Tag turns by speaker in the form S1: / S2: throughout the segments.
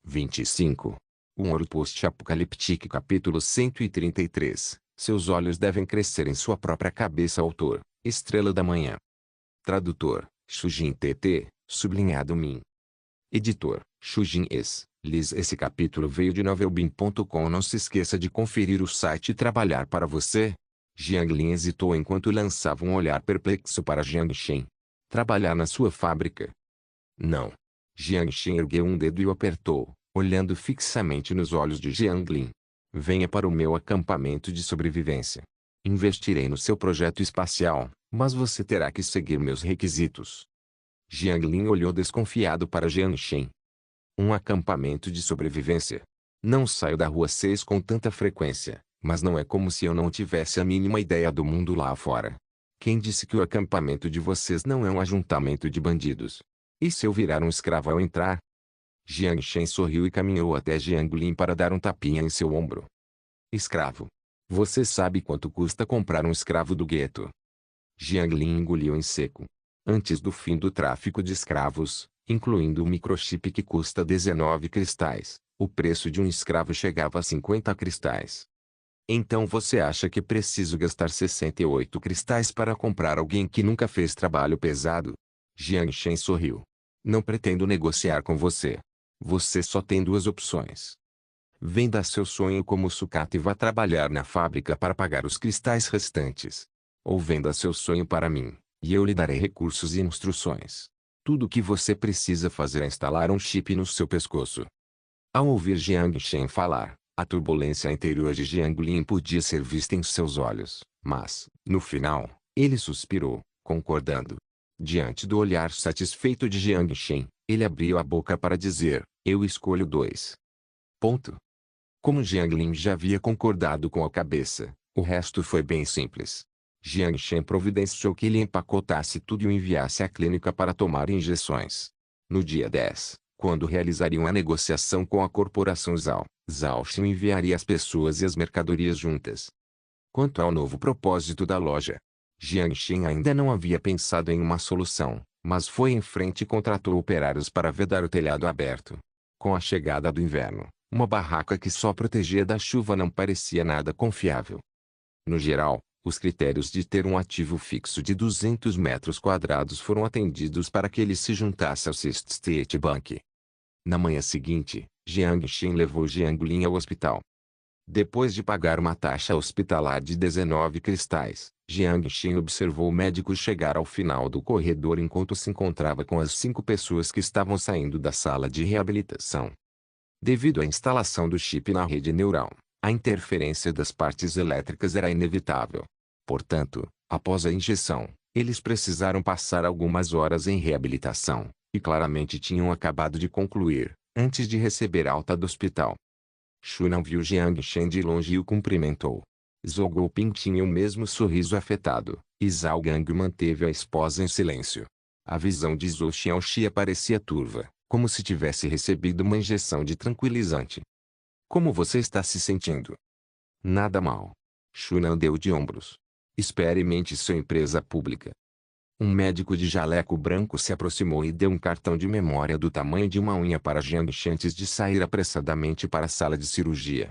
S1: 25. Um ouro post-apocalíptico capítulo 133. Seus olhos devem crescer em sua própria cabeça. Autor, Estrela da Manhã. Tradutor, Shujin TT, sublinhado Min. Editor, Shujin Es, Liz. Esse capítulo veio de novelbin.com. Não se esqueça de conferir o site e trabalhar para você. Jiang Lin hesitou enquanto lançava um olhar perplexo para Jiang Shen. Trabalhar na sua fábrica? Não. Jiang Shen ergueu um dedo e o apertou, olhando fixamente nos olhos de Jiang Lin. Venha para o meu acampamento de sobrevivência. Investirei no seu projeto espacial, mas você terá que seguir meus requisitos. Jiang Lin olhou desconfiado para Jiang Shen. Um acampamento de sobrevivência? Não saio da Rua 6 com tanta frequência, mas não é como se eu não tivesse a mínima ideia do mundo lá fora. Quem disse que o acampamento de vocês não é um ajuntamento de bandidos? E se eu virar um escravo ao entrar? Jiang Shen sorriu e caminhou até Jiang Lin para dar um tapinha em seu ombro. Escravo? Você sabe quanto custa comprar um escravo do gueto? Jiang Lin engoliu em seco. Antes do fim do tráfico de escravos, incluindo o microchip que custa 19 cristais, o preço de um escravo chegava a 50 cristais. Então você acha que preciso gastar 68 cristais para comprar alguém que nunca fez trabalho pesado? Jiang Shen sorriu. Não pretendo negociar com você. Você só tem duas opções. Venda seu sonho como sucata e vá trabalhar na fábrica para pagar os cristais restantes. Ou venda seu sonho para mim, e eu lhe darei recursos e instruções. Tudo o que você precisa fazer é instalar um chip no seu pescoço. Ao ouvir Jiang Shen falar, a turbulência interior de Jiang Lin podia ser vista em seus olhos, mas, no final, ele suspirou, concordando. Diante do olhar satisfeito de Jiang Shen, ele abriu a boca para dizer, eu escolho 2. Ponto. Como Jiang Lin já havia concordado com a cabeça, o resto foi bem simples. Jiang Shen providenciou que ele empacotasse tudo e o enviasse à clínica para tomar injeções. No dia 10, quando realizariam a negociação com a corporação Zhao, Zhao Xin enviaria as pessoas e as mercadorias juntas. Quanto ao novo propósito da loja, Jiang Shen ainda não havia pensado em uma solução, mas foi em frente e contratou operários para vedar o telhado aberto. Com a chegada do inverno, uma barraca que só protegia da chuva não parecia nada confiável. No geral, os critérios de ter um ativo fixo de 200 metros quadrados foram atendidos para que ele se juntasse ao Sixth State Bank. Na manhã seguinte, Jiang Shen levou Jiang Lin ao hospital. Depois de pagar uma taxa hospitalar de 19 cristais, Jiang Shen observou o médico chegar ao final do corredor enquanto se encontrava com as 5 pessoas que estavam saindo da sala de reabilitação. Devido à instalação do chip na rede neural, a interferência das partes elétricas era inevitável. Portanto, após a injeção, eles precisaram passar algumas horas em reabilitação, e claramente tinham acabado de concluir, antes de receber alta do hospital. Shunan viu Jiang Shen de longe e o cumprimentou. Zhou Guoping tinha o mesmo sorriso afetado, e Zhao Gang manteve a esposa em silêncio. A visão de Zhou Xiaoxia parecia turva, como se tivesse recebido uma injeção de tranquilizante. Como você está se sentindo? Nada mal. Shunan deu de ombros. Experimente sua empresa pública. Um médico de jaleco branco se aproximou e deu um cartão de memória do tamanho de uma unha para Jiang Shen antes de sair apressadamente para a sala de cirurgia.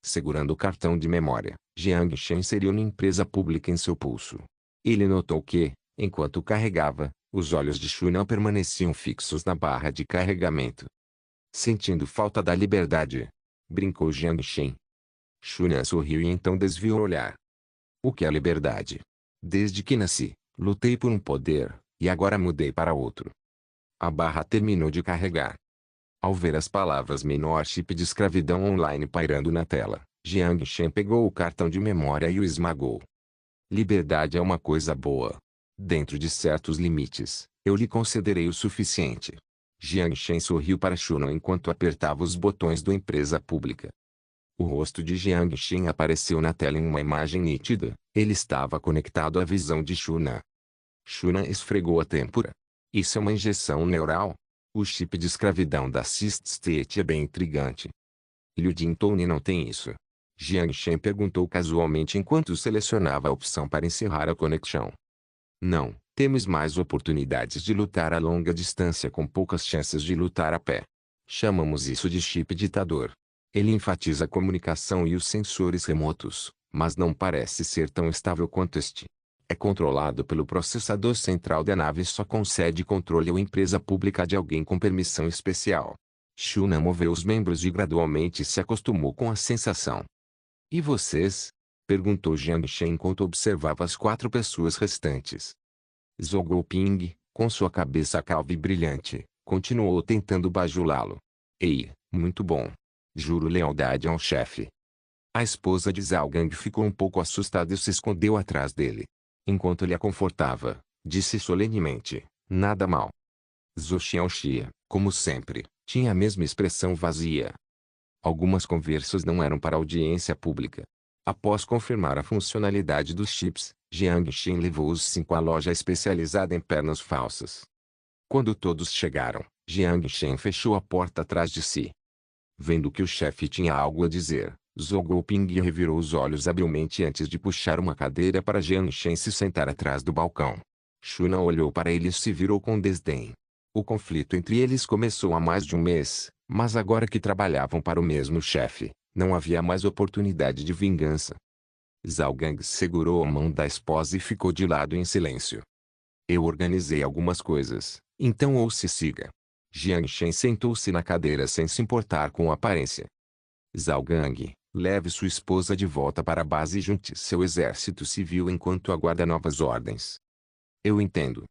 S1: Segurando o cartão de memória, Jiang Shen inseriu na empresa pública em seu pulso. Ele notou que, enquanto carregava, os olhos de Shunan permaneciam fixos na barra de carregamento. Sentindo falta da liberdade, brincou Jiang Shen. Shunan sorriu e então desviou o olhar. O que é liberdade? Desde que nasci, lutei por um poder, e agora mudei para outro. A barra terminou de carregar. Ao ver as palavras menor chip de escravidão online pairando na tela, Jiang Shen pegou o cartão de memória e o esmagou. Liberdade é uma coisa boa. Dentro de certos limites, eu lhe concederei o suficiente. Jiang Shen sorriu para Shunan enquanto apertava os botões da empresa pública. O rosto de Jiang Shen apareceu na tela em uma imagem nítida. Ele estava conectado à visão de Shunan. Shunan esfregou a têmpora. Isso é uma injeção neural? O chip de escravidão da Sixth State é bem intrigante. Liu Jintong não tem isso. Jiang Shen perguntou casualmente enquanto selecionava a opção para encerrar a conexão. Não, temos mais oportunidades de lutar a longa distância com poucas chances de lutar a pé. Chamamos isso de chip ditador. Ele enfatiza a comunicação e os sensores remotos, mas não parece ser tão estável quanto este. É controlado pelo processador central da nave e só concede controle à empresa pública de alguém com permissão especial. Shuna moveu os membros e gradualmente se acostumou com a sensação. E vocês? Perguntou Jiang Shen enquanto observava as 4 pessoas restantes. Zhou Guoping, com sua cabeça calva e brilhante, continuou tentando bajulá-lo. Ei, muito bom. Juro lealdade ao chefe. A esposa de Zhao Gang ficou um pouco assustada e se escondeu atrás dele. Enquanto ele a confortava, disse solenemente, nada mal. Zhou Xiaoxia, como sempre, tinha a mesma expressão vazia. Algumas conversas não eram para audiência pública. Após confirmar a funcionalidade dos chips, Jiang Shen levou os 5 à loja especializada em pernas falsas. Quando todos chegaram, Jiang Shen fechou a porta atrás de si. Vendo que o chefe tinha algo a dizer, Zhou Guoping revirou os olhos habilmente antes de puxar uma cadeira para Jiang Shen se sentar atrás do balcão. Shuna olhou para ele e se virou com desdém. O conflito entre eles começou há mais de um mês, mas agora que trabalhavam para o mesmo chefe, não havia mais oportunidade de vingança. Zhao Gang segurou a mão da esposa e ficou de lado em silêncio. Eu organizei algumas coisas, então ouça e siga. Jiang Shen sentou-se na cadeira sem se importar com a aparência. Zhao Gang, leve sua esposa de volta para a base e junte seu exército civil enquanto aguarda novas ordens. Eu entendo.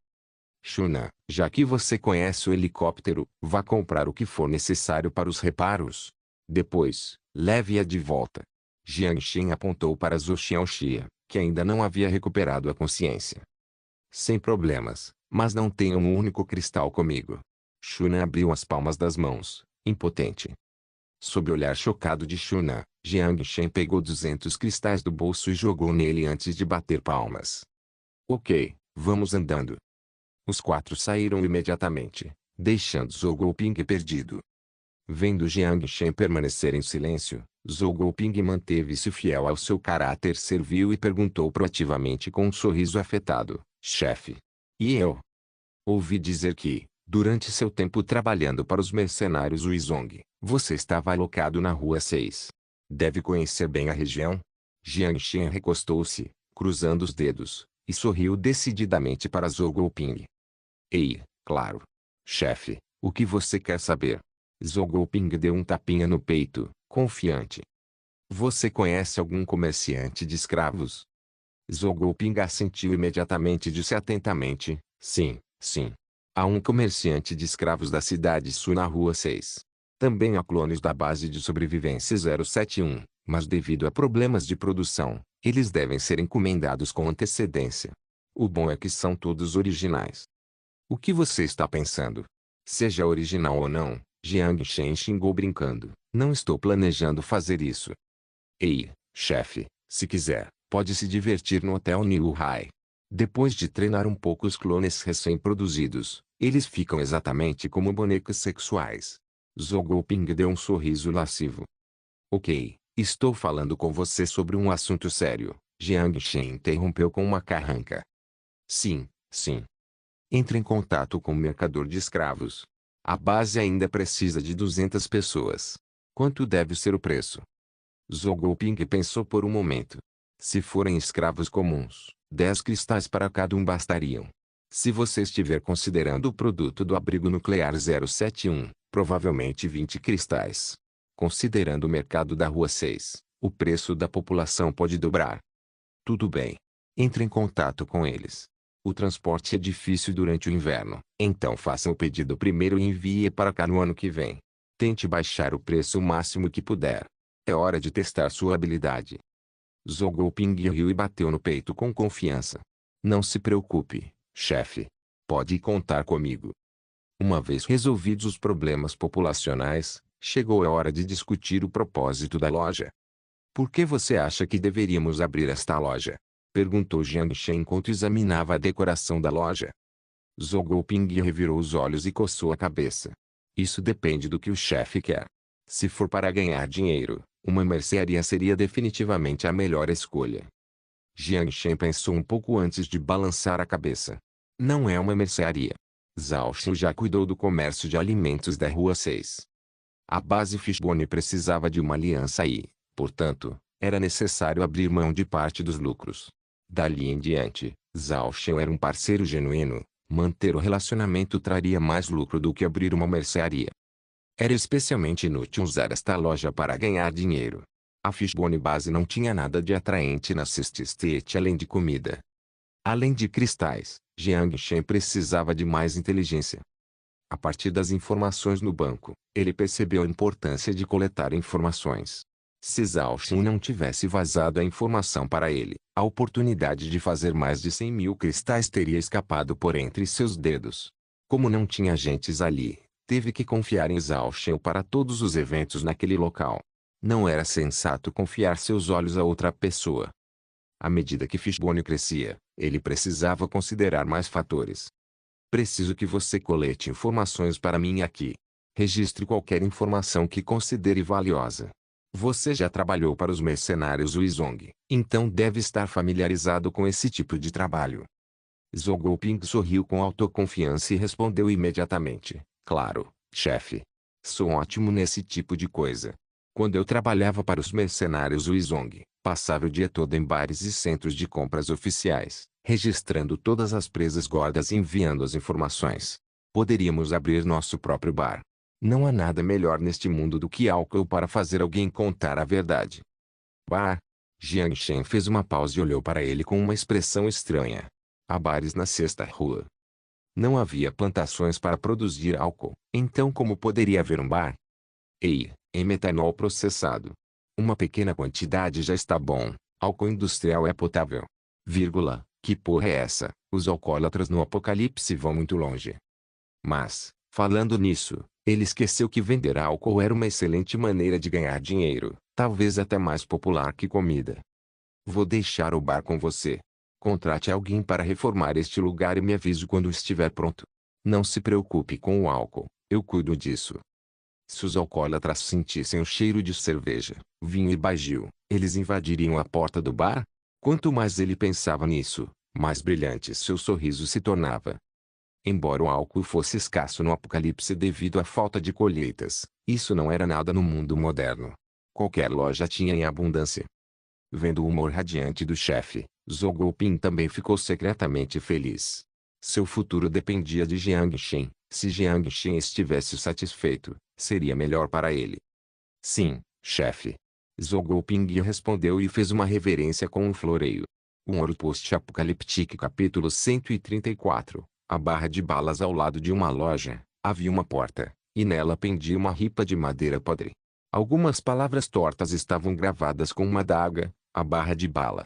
S1: Shuna, já que você conhece o helicóptero, vá comprar o que for necessário para os reparos. Depois, leve-a de volta. Jiang Shen apontou para Zhou Xiaoxia, que ainda não havia recuperado a consciência. Sem problemas, mas não tenho um único cristal comigo. Shuna abriu as palmas das mãos, impotente. Sob o olhar chocado de Shuna, Jiang Shen pegou 200 cristais do bolso e jogou nele antes de bater palmas. Ok, vamos andando. Os 4 saíram imediatamente, deixando Zhou Guoping perdido. Vendo Jiang Shen permanecer em silêncio, Zhou Guoping manteve-se fiel ao seu caráter servil e perguntou proativamente com um sorriso afetado, chefe. E eu? Ouvi dizer que, durante seu tempo trabalhando para os mercenários Huizong, você estava alocado na Rua 6. Deve conhecer bem a região? Jiang Shen recostou-se, cruzando os dedos, e sorriu decididamente para Zhou Guoping. Ei, claro. Chefe, o que você quer saber? Zhou Guoping deu um tapinha no peito, confiante. Você conhece algum comerciante de escravos? Zhou Guoping assentiu imediatamente e disse atentamente, sim, sim. Há um comerciante de escravos da cidade sul na Rua 6. Também há clones da base de sobrevivência 071, mas devido a problemas de produção, eles devem ser encomendados com antecedência. O bom é que são todos originais. O que você está pensando? Seja original ou não, Jiang Shen xingou brincando, não estou planejando fazer isso. Ei, chefe, se quiser, pode se divertir no Hotel New High. Depois de treinar um pouco os clones recém-produzidos, eles ficam exatamente como bonecos sexuais. Zhou Guoping deu um sorriso lascivo. Ok, estou falando com você sobre um assunto sério, Jiang Shen interrompeu com uma carranca. Sim, sim. Entre em contato com o mercador de escravos. A base ainda precisa de 200 pessoas. Quanto deve ser o preço? Zhou Guoping pensou por um momento. Se forem escravos comuns, 10 cristais para cada um bastariam. Se você estiver considerando o produto do abrigo nuclear 071, provavelmente 20 cristais. Considerando o mercado da Rua 6, o preço da população pode dobrar. Tudo bem. Entre em contato com eles. O transporte é difícil durante o inverno, então faça o pedido primeiro e envie para cá no ano que vem. Tente baixar o preço o máximo que puder. É hora de testar sua habilidade. Zhou Guoping riu e bateu no peito com confiança. Não se preocupe, chefe. Pode contar comigo. Uma vez resolvidos os problemas populacionais, chegou a hora de discutir o propósito da loja. Por que você acha que deveríamos abrir esta loja? Perguntou Jiang Shen enquanto examinava a decoração da loja. Zhou Guoping revirou os olhos e coçou a cabeça. Isso depende do que o chefe quer. Se for para ganhar dinheiro, uma mercearia seria definitivamente a melhor escolha. Jiang Shen pensou um pouco antes de balançar a cabeça. Não é uma mercearia. Zhao Shu já cuidou do comércio de alimentos da Rua 6. A base Fishbone precisava de uma aliança e, portanto, era necessário abrir mão de parte dos lucros. Dali em diante, Zhao Shen era um parceiro genuíno. Manter o relacionamento traria mais lucro do que abrir uma mercearia. Era especialmente inútil usar esta loja para ganhar dinheiro. A Fishbone Base não tinha nada de atraente na City State além de comida. Além de cristais, Jiang Shen precisava de mais inteligência. A partir das informações no banco, ele percebeu a importância de coletar informações. Se Zhao Shen não tivesse vazado a informação para ele, a oportunidade de fazer mais de 100 mil cristais teria escapado por entre seus dedos. Como não tinha agentes ali, teve que confiar em Zhao Shen para todos os eventos naquele local. Não era sensato confiar seus olhos a outra pessoa. À medida que Fishbone crescia, ele precisava considerar mais fatores. Preciso que você colete informações para mim aqui. Registre qualquer informação que considere valiosa. Você já trabalhou para os mercenários Huizong, então deve estar familiarizado com esse tipo de trabalho. Zhou Guoping sorriu com autoconfiança e respondeu imediatamente: claro, chefe. Sou ótimo nesse tipo de coisa. Quando eu trabalhava para os mercenários Huizong, passava o dia todo em bares e centros de compras oficiais, registrando todas as presas gordas e enviando as informações. Poderíamos abrir nosso próprio bar. Não há nada melhor neste mundo do que álcool para fazer alguém contar a verdade. Bar? Jiang Shen fez uma pausa e olhou para ele com uma expressão estranha. Há bares na sexta rua. Não havia plantações para produzir álcool, então como poderia haver um bar? Ei, em metanol processado. Uma pequena quantidade já está bom, álcool industrial é potável. Vírgula, que porra é essa? Os alcoólatras no apocalipse vão muito longe. Mas, falando nisso, ele esqueceu que vender álcool era uma excelente maneira de ganhar dinheiro, talvez até mais popular que comida. Vou deixar o bar com você. Contrate alguém para reformar este lugar e me avise quando estiver pronto. Não se preocupe com o álcool, eu cuido disso. Se os alcoólatras sentissem o cheiro de cerveja, vinho e baijiu, eles invadiriam a porta do bar? Quanto mais ele pensava nisso, mais brilhante seu sorriso se tornava. Embora o álcool fosse escasso no apocalipse devido à falta de colheitas, isso não era nada no mundo moderno. Qualquer loja tinha em abundância. Vendo o humor radiante do chefe, Zhou Guoping também ficou secretamente feliz. Seu futuro dependia de Jiang Shen. Se Jiang Shen estivesse satisfeito, seria melhor para ele. Sim, chefe. Zhou Guoping respondeu e fez uma reverência com um floreio. Um ouro post-apocalíptico capítulo 134. A barra de balas ao lado de uma loja, havia uma porta, e nela pendia uma ripa de madeira podre. Algumas palavras tortas estavam gravadas com uma adaga, a barra de bala.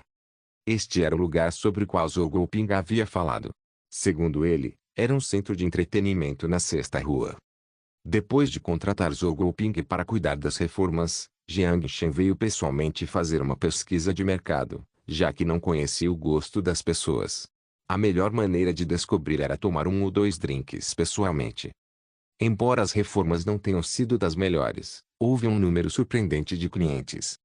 S1: Este era o lugar sobre o qual Zhou Guoping havia falado. Segundo ele, era um centro de entretenimento na sexta rua. Depois de contratar Zhou Guoping para cuidar das reformas, Jiang Shen veio pessoalmente fazer uma pesquisa de mercado, já que não conhecia o gosto das pessoas. A melhor maneira de descobrir era tomar um ou dois drinks pessoalmente. Embora as reformas não tenham sido das melhores, houve um número surpreendente de clientes.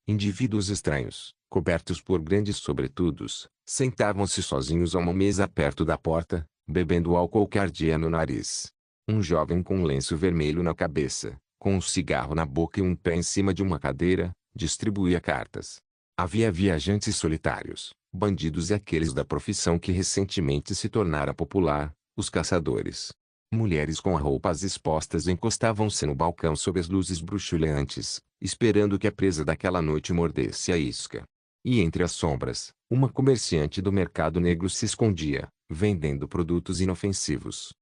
S1: Indivíduos estranhos, cobertos por grandes sobretudos, sentavam-se sozinhos a uma mesa perto da porta, bebendo álcool que ardia no nariz. Um jovem com um lenço vermelho na cabeça, com um cigarro na boca e um pé em cima de uma cadeira, distribuía cartas. Havia viajantes solitários, bandidos e aqueles da profissão que recentemente se tornara popular, os caçadores. Mulheres com roupas expostas encostavam-se no balcão sob as luzes bruxuleantes, esperando que a presa daquela noite mordesse a isca. E entre as sombras, uma comerciante do mercado negro se escondia, vendendo produtos inofensivos.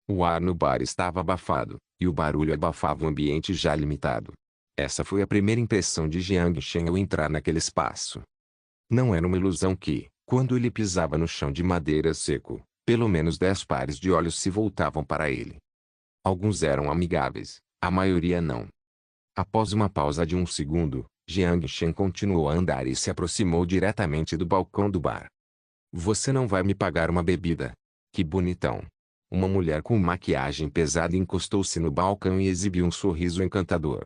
S1: O ar no bar estava abafado, e o barulho abafava o ambiente já limitado. Essa foi a primeira impressão de Jiang Shen ao entrar naquele espaço. Não era uma ilusão que, quando ele pisava no chão de madeira seco, pelo menos 10 pares de olhos se voltavam para ele. Alguns eram amigáveis, a maioria não. Após uma pausa de um segundo, Jiang Shen continuou a andar e se aproximou diretamente do balcão do bar. Você não vai me pagar uma bebida? Que bonitão. Uma mulher com maquiagem pesada encostou-se no balcão e exibiu um sorriso encantador.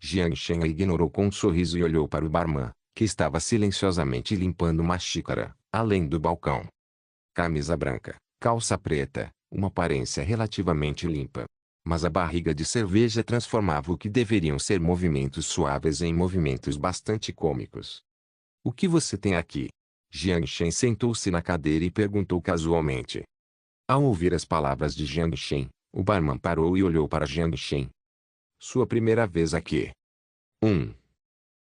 S1: Jiang Shen a ignorou com um sorriso e olhou para o barman, que estava silenciosamente limpando uma xícara, além do balcão. Camisa branca, calça preta, uma aparência relativamente limpa. Mas a barriga de cerveja transformava o que deveriam ser movimentos suaves em movimentos bastante cômicos. O que você tem aqui? Jiang Shen sentou-se na cadeira e perguntou casualmente. Ao ouvir as palavras de Jiang Shen, o barman parou e olhou para Jiang Shen. Sua primeira vez aqui.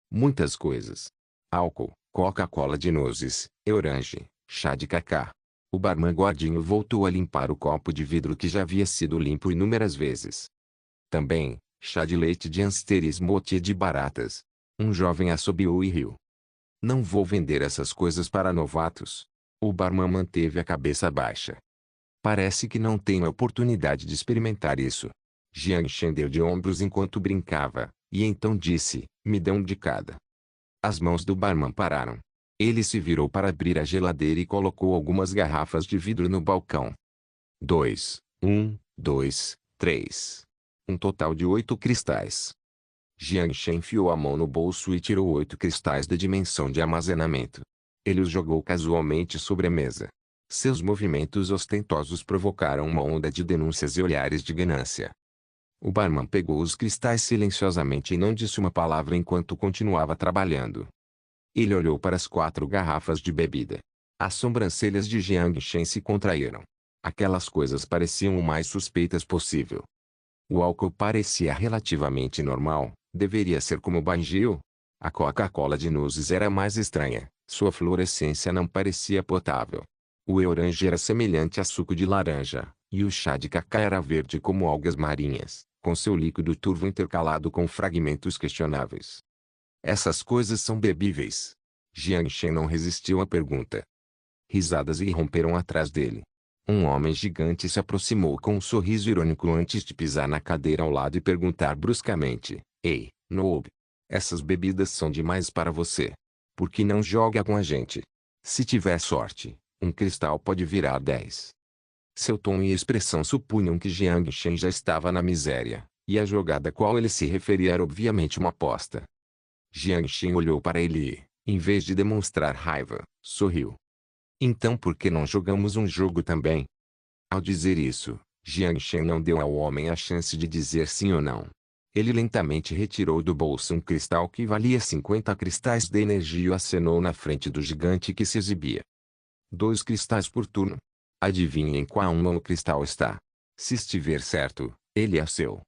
S1: Muitas coisas. Álcool, Coca-Cola de nozes, orange, chá de cacá. O barman gordinho voltou a limpar o copo de vidro que já havia sido limpo inúmeras vezes. Também, chá de leite de ânster e smoothie de baratas. Um jovem assobiou e riu. Não vou vender essas coisas para novatos. O barman manteve a cabeça baixa. Parece que não tenho a oportunidade de experimentar isso. Jiang Shen deu de ombros enquanto brincava, e então disse, me dê um de cada. As mãos do barman pararam. Ele se virou para abrir a geladeira e colocou algumas garrafas de vidro no balcão. 2, 3. Um total de 8 cristais. Jiang Shen enfiou a mão no bolso e tirou 8 cristais da dimensão de armazenamento. Ele os jogou casualmente sobre a mesa. Seus movimentos ostentosos provocaram uma onda de denúncias e olhares de ganância. O barman pegou os cristais silenciosamente e não disse uma palavra enquanto continuava trabalhando. Ele olhou para as 4 garrafas de bebida. As sobrancelhas de Jiang Shen se contraíram. Aquelas coisas pareciam o mais suspeitas possível. O álcool parecia relativamente normal, deveria ser como Baijiu. A Coca-Cola de nozes era mais estranha, sua fluorescência não parecia potável. O orange era semelhante a suco de laranja, e o chá de cacá era verde como algas marinhas, com seu líquido turvo intercalado com fragmentos questionáveis. Essas coisas são bebíveis. Jiang Shen não resistiu à pergunta. Risadas irromperam atrás dele. Um homem gigante se aproximou com um sorriso irônico antes de pisar na cadeira ao lado e perguntar bruscamente, Ei, noob. Essas bebidas são demais para você. Por que não joga com a gente? Se tiver sorte, um cristal pode virar 10. Seu tom e expressão supunham que Jiang Shen já estava na miséria, e a jogada a qual ele se referia era obviamente uma aposta. Jiang Shen olhou para ele e, em vez de demonstrar raiva, sorriu. Então por que não jogamos um jogo também? Ao dizer isso, Jiang Shen não deu ao homem a chance de dizer sim ou não. Ele lentamente retirou do bolso um cristal que valia 50 cristais de energia e o acenou na frente do gigante que se exibia. 2 cristais por turno. Adivinhe em qual mão o cristal está. Se estiver certo, ele é seu.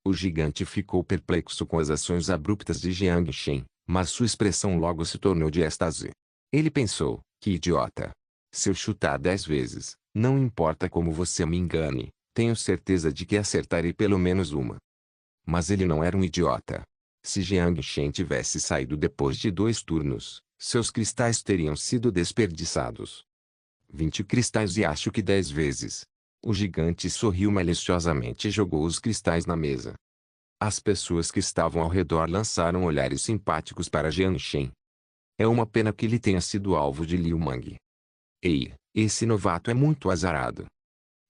S1: O gigante ficou perplexo com as ações abruptas de Jiang Shen, mas sua expressão logo se tornou de êxtase. Ele pensou, que idiota. Se eu chutar 10 vezes, não importa como você me engane, tenho certeza de que acertarei pelo menos uma. Mas ele não era um idiota. Se Jiang Shen tivesse saído depois de 2 turnos, seus cristais teriam sido desperdiçados. 20 cristais e acho que 10 vezes. O gigante sorriu maliciosamente e jogou os cristais na mesa. As pessoas que estavam ao redor lançaram olhares simpáticos para Jiang Shen. É uma pena que ele tenha sido alvo de Liu Mang. Ei, esse novato é muito azarado.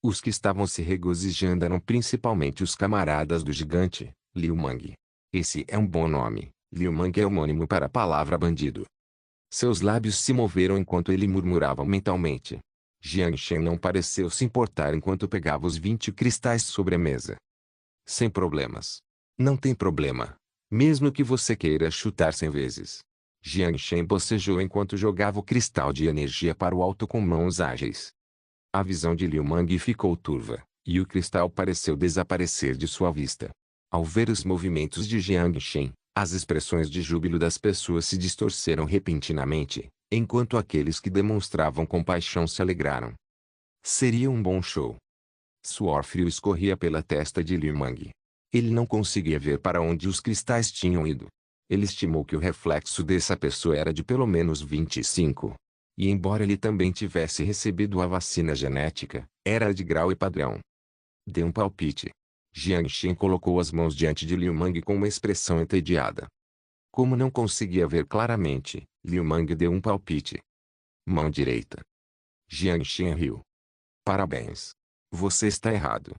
S1: Os que estavam se regozijando eram principalmente os camaradas do gigante, Liu Mang. Esse é um bom nome. Liu Mang é homônimo para a palavra bandido. Seus lábios se moveram enquanto ele murmurava mentalmente. Jiang Shen não pareceu se importar enquanto pegava os 20 cristais sobre a mesa. Sem problemas. Não tem problema. Mesmo que você queira chutar 100 vezes. Jiang Shen bocejou enquanto jogava o cristal de energia para o alto com mãos ágeis. A visão de Liu Mang ficou turva, e o cristal pareceu desaparecer de sua vista. Ao ver os movimentos de Jiang Shen, as expressões de júbilo das pessoas se distorceram repentinamente, enquanto aqueles que demonstravam compaixão se alegraram. Seria um bom show. Suor frio escorria pela testa de Liu Mang. Ele não conseguia ver para onde os cristais tinham ido. Ele estimou que o reflexo dessa pessoa era de pelo menos 25. E embora ele também tivesse recebido a vacina genética, era de grau e padrão. Dê um palpite. Jiang Shen colocou as mãos diante de Liu Mang com uma expressão entediada. Como não conseguia ver claramente, Liu Mang deu um palpite. Mão direita. Jiang Shen riu. Parabéns. Você está errado.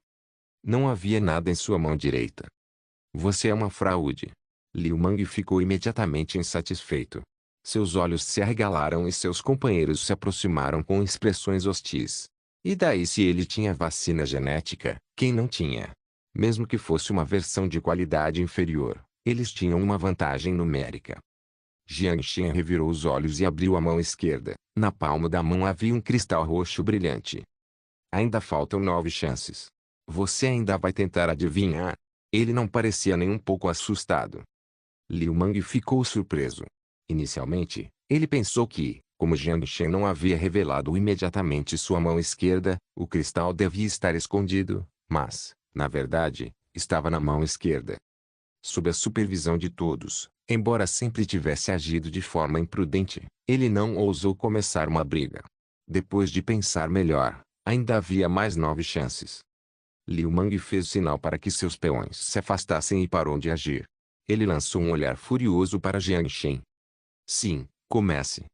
S1: Não havia nada em sua mão direita. Você é uma fraude. Liu Mang ficou imediatamente insatisfeito. Seus olhos se arregalaram e seus companheiros se aproximaram com expressões hostis. E daí se ele tinha vacina genética, quem não tinha? Mesmo que fosse uma versão de qualidade inferior, eles tinham uma vantagem numérica. Jiang Shen revirou os olhos e abriu a mão esquerda. Na palma da mão havia um cristal roxo brilhante. Ainda faltam 9 chances. Você ainda vai tentar adivinhar? Ele não parecia nem um pouco assustado. Liu Mang ficou surpreso. Inicialmente, ele pensou que, como Jiang Shen não havia revelado imediatamente sua mão esquerda, o cristal devia estar escondido, mas, na verdade, estava na mão esquerda. Sob a supervisão de todos, embora sempre tivesse agido de forma imprudente, ele não ousou começar uma briga. Depois de pensar melhor, ainda havia mais 9 chances. Liu Mang fez sinal para que seus peões se afastassem e parou de agir. Ele lançou um olhar furioso para Jiang Shen. Sim, comece.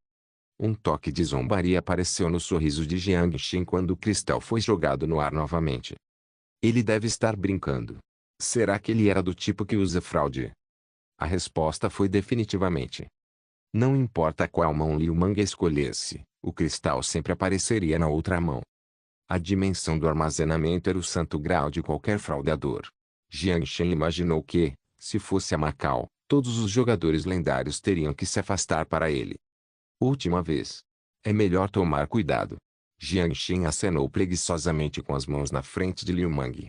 S1: Um toque de zombaria apareceu no sorriso de Jiang Shen quando o cristal foi jogado no ar novamente. Ele deve estar brincando. Será que ele era do tipo que usa fraude? A resposta foi definitivamente. Não importa qual mão Liu Mang escolhesse, o cristal sempre apareceria na outra mão. A dimensão do armazenamento era o santo grau de qualquer fraudador. Jiang Shen imaginou que, se fosse a Macau, todos os jogadores lendários teriam que se afastar para ele. Última vez. É melhor tomar cuidado. Jiang Shen acenou preguiçosamente com as mãos na frente de Liu Mang.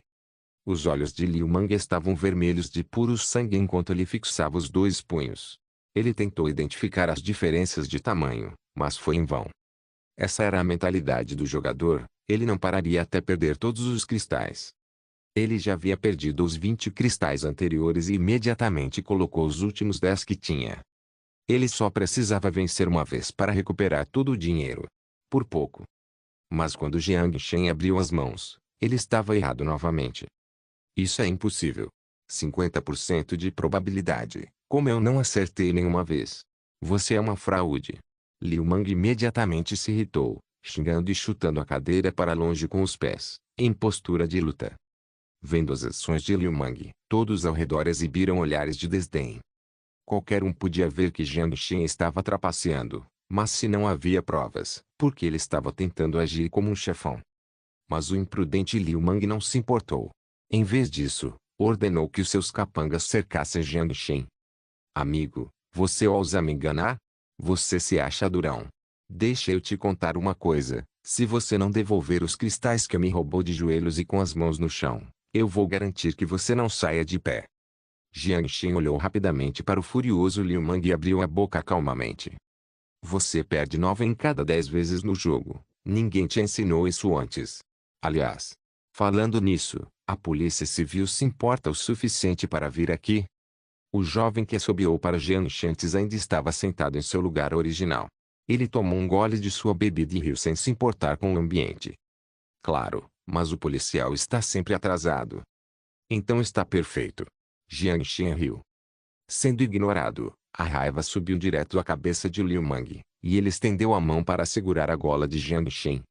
S1: Os olhos de Liu Mang estavam vermelhos de puro sangue enquanto ele fixava os 2 punhos. Ele tentou identificar as diferenças de tamanho, mas foi em vão. Essa era a mentalidade do jogador, ele não pararia até perder todos os cristais. Ele já havia perdido os 20 cristais anteriores e imediatamente colocou os últimos 10 que tinha. Ele só precisava vencer uma vez para recuperar todo o dinheiro. Por pouco. Mas quando Jiang Shen abriu as mãos, ele estava errado novamente. Isso é impossível. 50% de probabilidade. Como eu não acertei nenhuma vez? Você é uma fraude. Liu Mang imediatamente se irritou, xingando e chutando a cadeira para longe com os pés, em postura de luta. Vendo as ações de Liu Mang, todos ao redor exibiram olhares de desdém. Qualquer um podia ver que Jiang Shen estava trapaceando, mas se não havia provas, por que ele estava tentando agir como um chefão? Mas o imprudente Liu Mang não se importou. Em vez disso, ordenou que os seus capangas cercassem Jiang Shen. Amigo, você ousa me enganar? Você se acha durão. Deixa eu te contar uma coisa, se você não devolver os cristais que me roubou de joelhos e com as mãos no chão, eu vou garantir que você não saia de pé. Jiang Shen olhou rapidamente para o furioso Liu Mang e abriu a boca calmamente. Você perde 9 em cada 10 vezes no jogo. Ninguém te ensinou isso antes. Aliás, falando nisso, a Polícia Civil se importa o suficiente para vir aqui? O jovem que assobiou para Jiang Shen ainda estava sentado em seu lugar original. Ele tomou um gole de sua bebida e riu sem se importar com o ambiente. Claro, mas o policial está sempre atrasado. Então está perfeito. Jiang Shen riu. Sendo ignorado, a raiva subiu direto à cabeça de Liu Mang, e ele estendeu a mão para segurar a gola de Jiang Shen.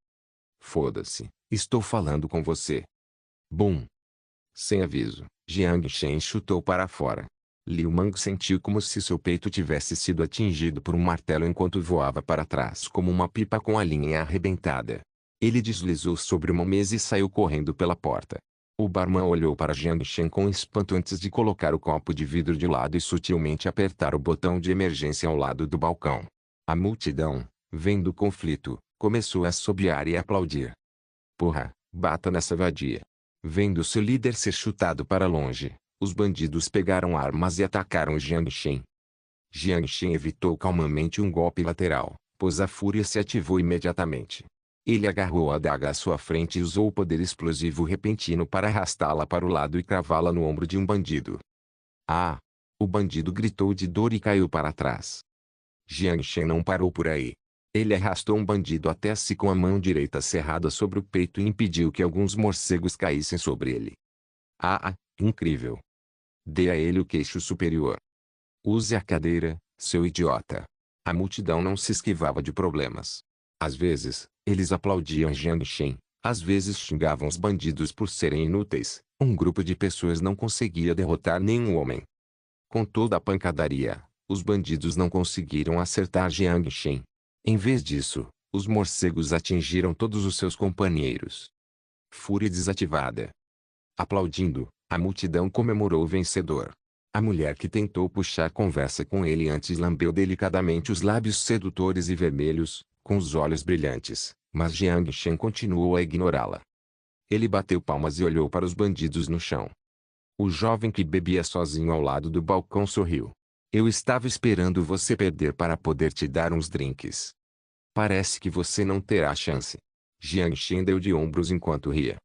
S1: Foda-se, estou falando com você. Bum! Sem aviso, Jiang Shen chutou para fora. Liu Mang sentiu como se seu peito tivesse sido atingido por um martelo enquanto voava para trás como uma pipa com a linha arrebentada. Ele deslizou sobre uma mesa e saiu correndo pela porta. O barman olhou para Jiang Shen com espanto antes de colocar o copo de vidro de lado e sutilmente apertar o botão de emergência ao lado do balcão. A multidão, vendo o conflito, começou a assobiar e aplaudir. Porra, bata nessa vadia. Vendo seu líder ser chutado para longe, os bandidos pegaram armas e atacaram Jiang Shen. Jiang Shen evitou calmamente um golpe lateral, pois a fúria se ativou imediatamente. Ele agarrou a adaga à sua frente e usou o poder explosivo repentino para arrastá-la para o lado e cravá-la no ombro de um bandido. Ah! O bandido gritou de dor e caiu para trás. Jiang Shen não parou por aí. Ele arrastou um bandido até si com a mão direita cerrada sobre o peito e impediu que alguns morcegos caíssem sobre ele. Ah! Incrível! Dê a ele o queixo superior. Use a cadeira, seu idiota. A multidão não se esquivava de problemas. Às vezes, eles aplaudiam Jiang Shen, às vezes xingavam os bandidos por serem inúteis. Um grupo de pessoas não conseguia derrotar nenhum homem. Com toda a pancadaria, os bandidos não conseguiram acertar Jiang Shen. Em vez disso, os morcegos atingiram todos os seus companheiros. Fúria desativada. Aplaudindo, A multidão comemorou o vencedor. A mulher que tentou puxar conversa com ele antes lambeu delicadamente os lábios sedutores e vermelhos, com os olhos brilhantes, mas Jiang Shen continuou a ignorá-la. Ele bateu palmas e olhou para os bandidos no chão. O jovem que bebia sozinho ao lado do balcão sorriu. Eu estava esperando você perder para poder te dar uns drinks. Parece que você não terá chance. Jiang Shen deu de ombros enquanto ria.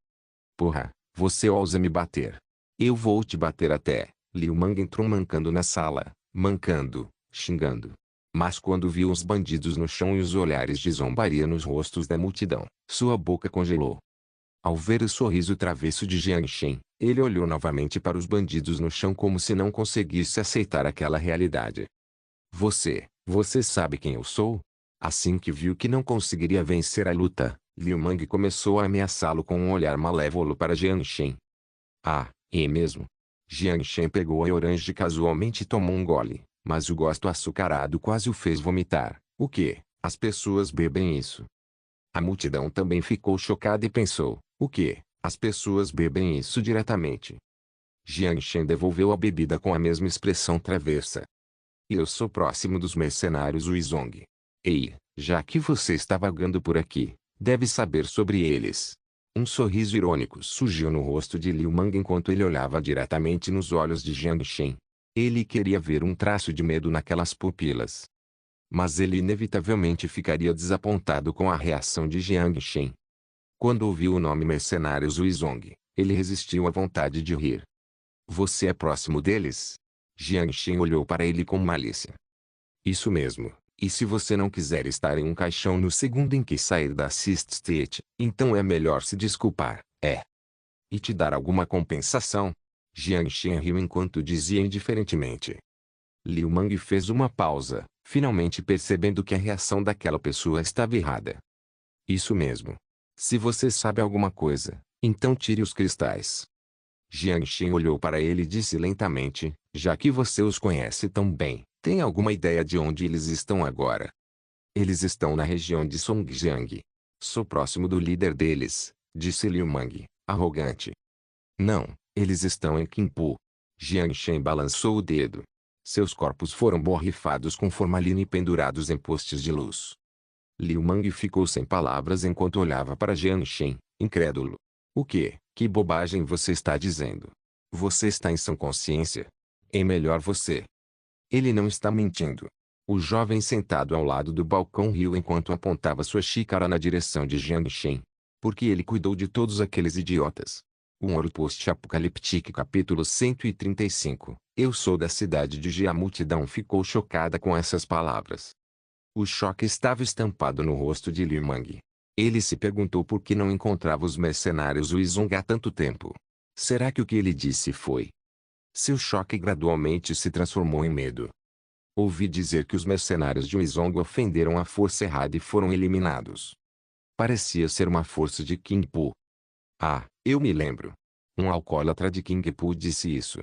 S1: Porra, você ousa me bater. Eu vou te bater até. Liu Mang entrou mancando na sala, mancando, xingando. Mas quando viu os bandidos no chão e os olhares de zombaria nos rostos da multidão, sua boca congelou. Ao ver o sorriso travesso de Jiang Shen, ele olhou novamente para os bandidos no chão como se não conseguisse aceitar aquela realidade. Você sabe quem eu sou? Assim que viu que não conseguiria vencer a luta, Liu Mang começou a ameaçá-lo com um olhar malévolo para Jiang Shen. Ah, é mesmo? Jiang Shen pegou a orange casualmente e tomou um gole, mas o gosto açucarado quase o fez vomitar. O quê? As pessoas bebem isso? A multidão também ficou chocada e pensou, o quê? As pessoas bebem isso diretamente? Jiang Shen devolveu a bebida com a mesma expressão travessa. Eu sou próximo dos mercenários Huizong. Ei, já que você está vagando por aqui, deve saber sobre eles. Um sorriso irônico surgiu no rosto de Liu Mang enquanto ele olhava diretamente nos olhos de Jiang Shen. Ele queria ver um traço de medo naquelas pupilas. Mas ele inevitavelmente ficaria desapontado com a reação de Jiang Shen. Quando ouviu o nome Mercenários Huizong, ele resistiu à vontade de rir. Você é próximo deles? Jiang Shen olhou para ele com malícia. Isso mesmo. E se você não quiser estar em um caixão no segundo em que sair da Sixth Street, então é melhor se desculpar, e te dar alguma compensação? Jiang Shen riu enquanto dizia indiferentemente. Liu Mang fez uma pausa, finalmente percebendo que a reação daquela pessoa estava errada. Isso mesmo. Se você sabe alguma coisa, então tire os cristais. Jiang Shen olhou para ele e disse lentamente, já que você os conhece tão bem, tem alguma ideia de onde eles estão agora? Eles estão na região de Songjiang. Sou próximo do líder deles, disse Liu Mang, arrogante. Não, eles estão em Qingpu. Jiang Shen balançou o dedo. Seus corpos foram borrifados com formalina e pendurados em postes de luz. Liu Mang ficou sem palavras enquanto olhava para Jiang Shen, incrédulo. O quê? Que bobagem você está dizendo? Você está em sã consciência? É melhor você. Ele não está mentindo. O jovem sentado ao lado do balcão riu enquanto apontava sua xícara na direção de Jiang Shen. Porque ele cuidou de todos aqueles idiotas. Um Ouro Post-Apocaliptique capítulo 135. Eu sou da cidade de Jia. A multidão ficou chocada com essas palavras. O choque estava estampado no rosto de Liu Mang. Ele se perguntou por que não encontrava os mercenários Huizong há tanto tempo. Será que o que ele disse foi? Seu choque gradualmente se transformou em medo. Ouvi dizer que os mercenários de Huizong ofenderam a força errada e foram eliminados. Parecia ser uma força de Qingpu. Ah, eu me lembro. Um alcoólatra de Qingpu disse isso.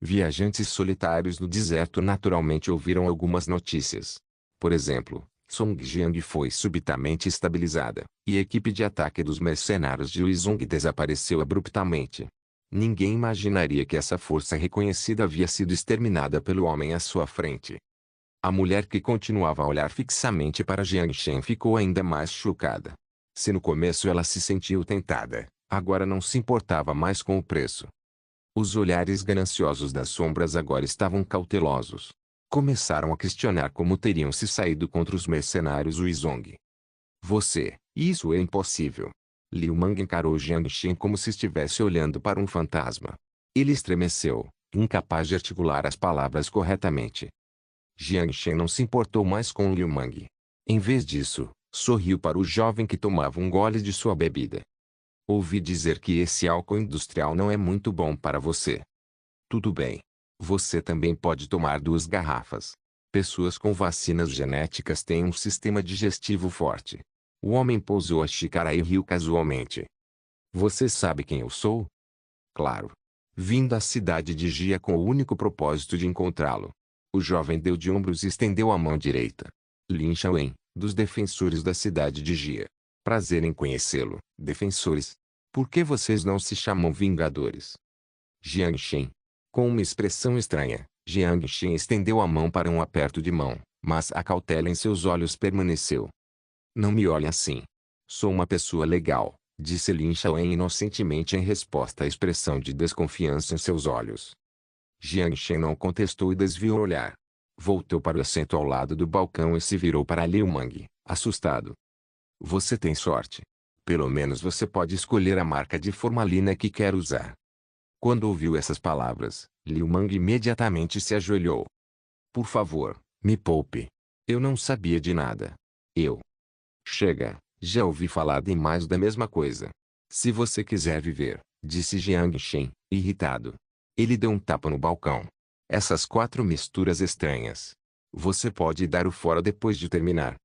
S1: Viajantes solitários no deserto naturalmente ouviram algumas notícias. Por exemplo, Songjiang foi subitamente estabilizada, e a equipe de ataque dos mercenários de Huizong desapareceu abruptamente. Ninguém imaginaria que essa força reconhecida havia sido exterminada pelo homem à sua frente. A mulher que continuava a olhar fixamente para Jiang Shen ficou ainda mais chocada. Se no começo ela se sentiu tentada, agora não se importava mais com o preço. Os olhares gananciosos das sombras agora estavam cautelosos. Começaram a questionar como teriam se saído contra os mercenários Huizong. Isso é impossível. Liu Mang encarou Jiang Shen como se estivesse olhando para um fantasma. Ele estremeceu, incapaz de articular as palavras corretamente. Jiang Shen não se importou mais com Liu Mang. Em vez disso, sorriu para o jovem que tomava um gole de sua bebida. Ouvi dizer que esse álcool industrial não é muito bom para você. Tudo bem. Você também pode tomar 2 garrafas. Pessoas com vacinas genéticas têm um sistema digestivo forte. O homem pousou a xícara e riu casualmente. Você sabe quem eu sou? Claro. Vim da cidade de Jia com o único propósito de encontrá-lo. O jovem deu de ombros e estendeu a mão direita. Lin Shaowen, dos defensores da cidade de Jia. Prazer em conhecê-lo, defensores. Por que vocês não se chamam Vingadores? Jiang Shen. Com uma expressão estranha, Jiang Shen estendeu a mão para um aperto de mão, mas a cautela em seus olhos permaneceu. Não me olhe assim. Sou uma pessoa legal, disse Lin Shaoen inocentemente em resposta à expressão de desconfiança em seus olhos. Jiang Shen não contestou e desviou o olhar. Voltou para o assento ao lado do balcão e se virou para Liu Mang, assustado. Você tem sorte. Pelo menos você pode escolher a marca de formalina que quer usar. Quando ouviu essas palavras, Liu Mang imediatamente se ajoelhou. Por favor, me poupe. Eu não sabia de nada. Chega, já ouvi falar demais da mesma coisa. Se você quiser viver, disse Jiang Shen, irritado. Ele deu um tapa no balcão. Essas 4 misturas estranhas. Você pode dar o fora depois de terminar.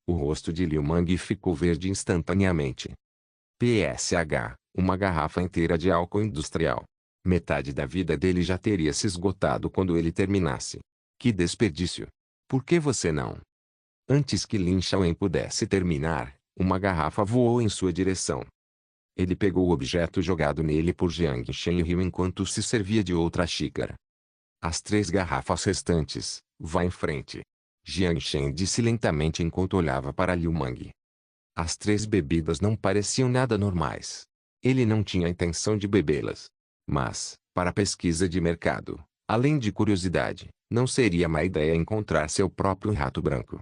S1: O rosto de Liu Mang ficou verde instantaneamente. PSH, uma garrafa inteira de álcool industrial. Metade da vida dele já teria se esgotado quando ele terminasse. Que desperdício. Por que você não? Antes que Lin Shaoen pudesse terminar, uma garrafa voou em sua direção. Ele pegou o objeto jogado nele por Jiang Shen e riu enquanto se servia de outra xícara. As 3 garrafas restantes, vá em frente. Jiang Shen disse lentamente enquanto olhava para Liu Mang. As 3 bebidas não pareciam nada normais. Ele não tinha intenção de bebê-las. Mas, para pesquisa de mercado, além de curiosidade, não seria má ideia encontrar seu próprio rato branco.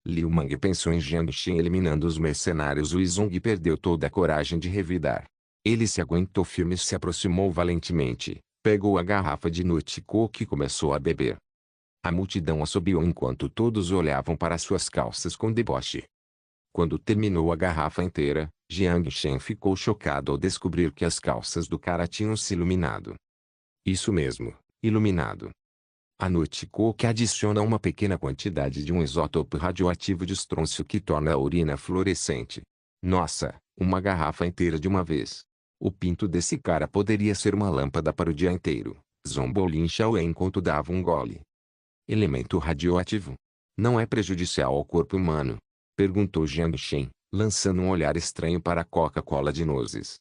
S1: Liu Mang pensou em Jiang Shen eliminando os mercenários Huizong e perdeu toda a coragem de revidar. Ele se aguentou firme e se aproximou valentemente, pegou a garrafa de Nut Coke e começou a beber. A multidão assobiou enquanto todos olhavam para suas calças com deboche. Quando terminou a garrafa inteira, Jiang Shen ficou chocado ao descobrir que as calças do cara tinham se iluminado. Isso mesmo, iluminado. A Nut Coke adiciona uma pequena quantidade de um isótopo radioativo de estrôncio que torna a urina fluorescente. Nossa, uma garrafa inteira de uma vez. O pinto desse cara poderia ser uma lâmpada para o dia inteiro, zombou Lin Shaoen enquanto dava um gole. Elemento radioativo? Não é prejudicial ao corpo humano? Perguntou Jiang Shen, lançando um olhar estranho para a Coca-Cola de nozes.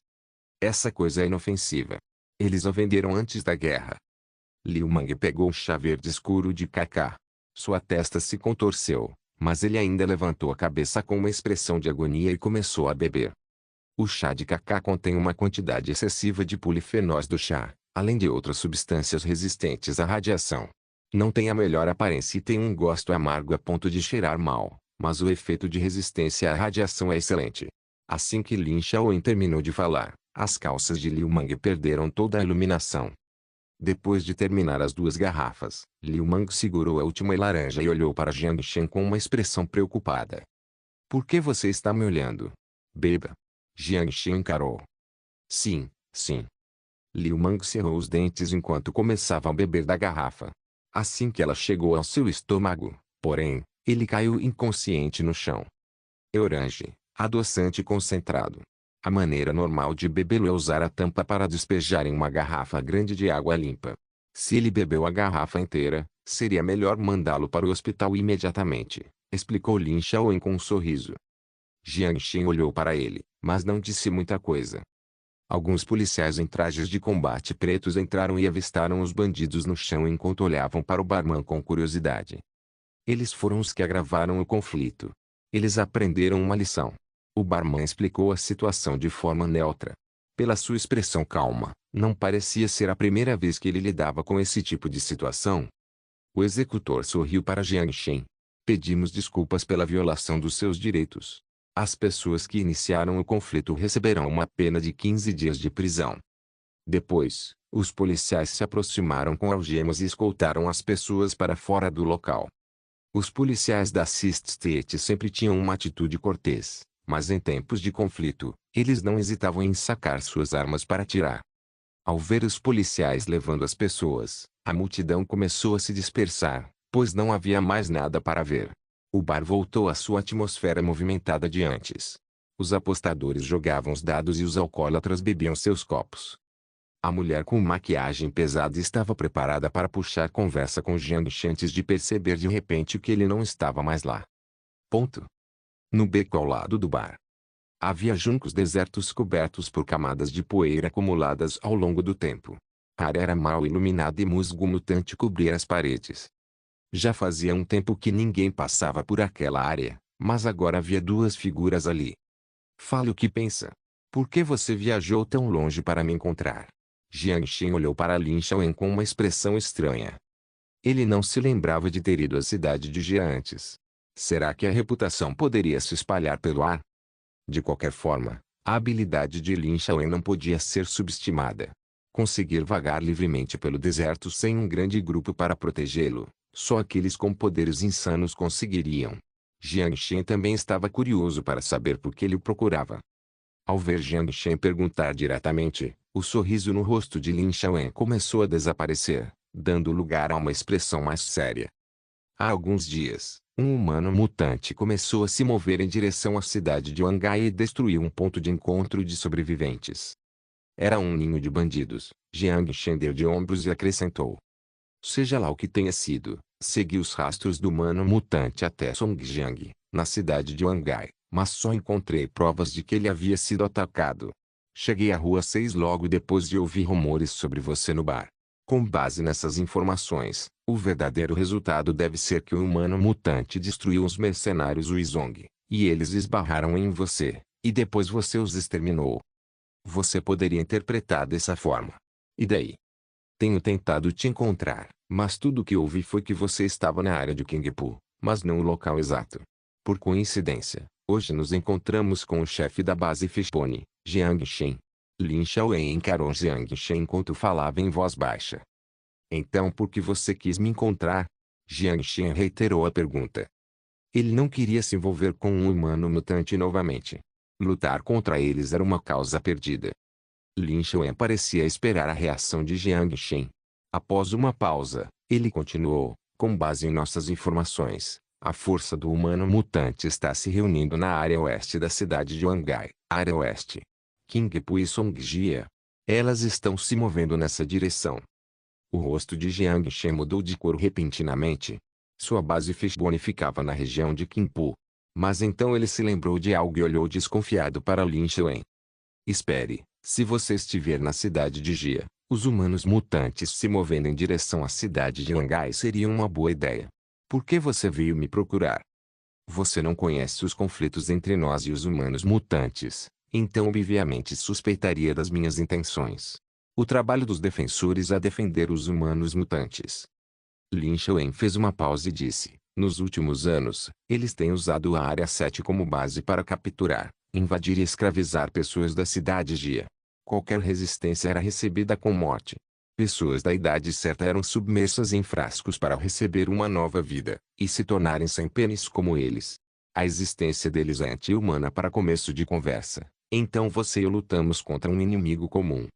S1: Essa coisa é inofensiva. Eles a venderam antes da guerra. Liu Mang pegou o chá verde escuro de Kaká. Sua testa se contorceu, mas ele ainda levantou a cabeça com uma expressão de agonia e começou a beber. O chá de Kaká contém uma quantidade excessiva de polifenóis do chá, além de outras substâncias resistentes à radiação. Não tem a melhor aparência e tem um gosto amargo a ponto de cheirar mal, mas o efeito de resistência à radiação é excelente. Assim que Lin Shaoen terminou de falar, as calças de Liu Mang perderam toda a iluminação. Depois de terminar as 2 garrafas, Liu Mang segurou a última laranja e olhou para Jiang Shen com uma expressão preocupada. Por que você está me olhando? Beba. Jiang Shen encarou. Sim, sim. Liu Mang cerrou os dentes enquanto começava a beber da garrafa. Assim que ela chegou ao seu estômago, porém, ele caiu inconsciente no chão. Orange, adoçante concentrado. A maneira normal de bebê-lo é usar a tampa para despejar em uma garrafa grande de água limpa. Se ele bebeu a garrafa inteira, seria melhor mandá-lo para o hospital imediatamente, explicou Lin Shaoen com um sorriso. Jiang Shen olhou para ele, mas não disse muita coisa. Alguns policiais em trajes de combate pretos entraram e avistaram os bandidos no chão enquanto olhavam para o barman com curiosidade. Eles foram os que agravaram o conflito. Eles aprenderam uma lição. O barman explicou a situação de forma neutra. Pela sua expressão calma, não parecia ser a primeira vez que ele lidava com esse tipo de situação. O executor sorriu para Jiang Shen. Pedimos desculpas pela violação dos seus direitos. As pessoas que iniciaram o conflito receberão uma pena de 15 dias de prisão. Depois, os policiais se aproximaram com algemas e escoltaram as pessoas para fora do local. Os policiais da Sixth State sempre tinham uma atitude cortês, mas em tempos de conflito, eles não hesitavam em sacar suas armas para atirar. Ao ver os policiais levando as pessoas, a multidão começou a se dispersar, pois não havia mais nada para ver. O bar voltou à sua atmosfera movimentada de antes. Os apostadores jogavam os dados e os alcoólatras bebiam seus copos. A mulher com maquiagem pesada estava preparada para puxar conversa com Jiang Shen antes de perceber de repente que ele não estava mais lá. No beco ao lado do bar, havia juncos desertos cobertos por camadas de poeira acumuladas ao longo do tempo. A área era mal iluminada e musgo mutante cobria as paredes. Já fazia um tempo que ninguém passava por aquela área, mas agora havia duas figuras ali. Fale o que pensa. Por que você viajou tão longe para me encontrar? Jiang Shen olhou para Lin Xiaowen com uma expressão estranha. Ele não se lembrava de ter ido à cidade de Jia antes. Será que a reputação poderia se espalhar pelo ar? De qualquer forma, a habilidade de Lin Xiaowen não podia ser subestimada. Conseguir vagar livremente pelo deserto sem um grande grupo para protegê-lo, só aqueles com poderes insanos conseguiriam. Jiang Shen também estava curioso para saber por que ele o procurava. Ao ver Jiang Shen perguntar diretamente, o sorriso no rosto de Lin Xiaowen começou a desaparecer, dando lugar a uma expressão mais séria. Há alguns dias, um humano mutante começou a se mover em direção à cidade de Wangai e destruiu um ponto de encontro de sobreviventes. Era um ninho de bandidos. Jiang Shen deu de ombros e acrescentou. Seja lá o que tenha sido, segui os rastros do humano mutante até Songjiang, na cidade de Wangai, mas só encontrei provas de que ele havia sido atacado. Cheguei à Rua 6 logo depois de ouvir rumores sobre você no bar. Com base nessas informações, o verdadeiro resultado deve ser que o humano mutante destruiu os mercenários Huizong, e eles esbarraram em você, e depois você os exterminou. Você poderia interpretar dessa forma. E daí? Tenho tentado te encontrar, mas tudo o que ouvi foi que você estava na área de Qingpu, mas não o local exato. Por coincidência, hoje nos encontramos com o chefe da base Fishbone, Jiang Shen. Lin Xiaowen encarou Jiang Shen enquanto falava em voz baixa. Então por que você quis me encontrar? Jiang Shen reiterou a pergunta. Ele não queria se envolver com um humano mutante novamente. Lutar contra eles era uma causa perdida. Lin Xiaowen parecia esperar a reação de Jiang Shen. Após uma pausa, ele continuou, com base em nossas informações, a força do humano mutante está se reunindo na área oeste da cidade de Wangai, área oeste. Qingpu e Songjia. Elas estão se movendo nessa direção. O rosto de Jiang Shen mudou de cor repentinamente. Sua base Fishbone ficava na região de Qingpu. Mas então ele se lembrou de algo e olhou desconfiado para Lin Xiaowen. Espere, se você estiver na cidade de Jia, os humanos mutantes se movendo em direção à cidade de Wangai seria uma boa ideia. Por que você veio me procurar? Você não conhece os conflitos entre nós e os humanos mutantes, então obviamente suspeitaria das minhas intenções. O trabalho dos defensores é defender os humanos mutantes. Lin Xiaowen fez uma pausa e disse, nos últimos anos, eles têm usado a Área 7 como base para capturar, invadir e escravizar pessoas da cidade de Jia. Qualquer resistência era recebida com morte. Pessoas da idade certa eram submersas em frascos para receber uma nova vida, e se tornarem sem pênis como eles. A existência deles é anti-humana para começo de conversa. Então você e eu lutamos contra um inimigo comum.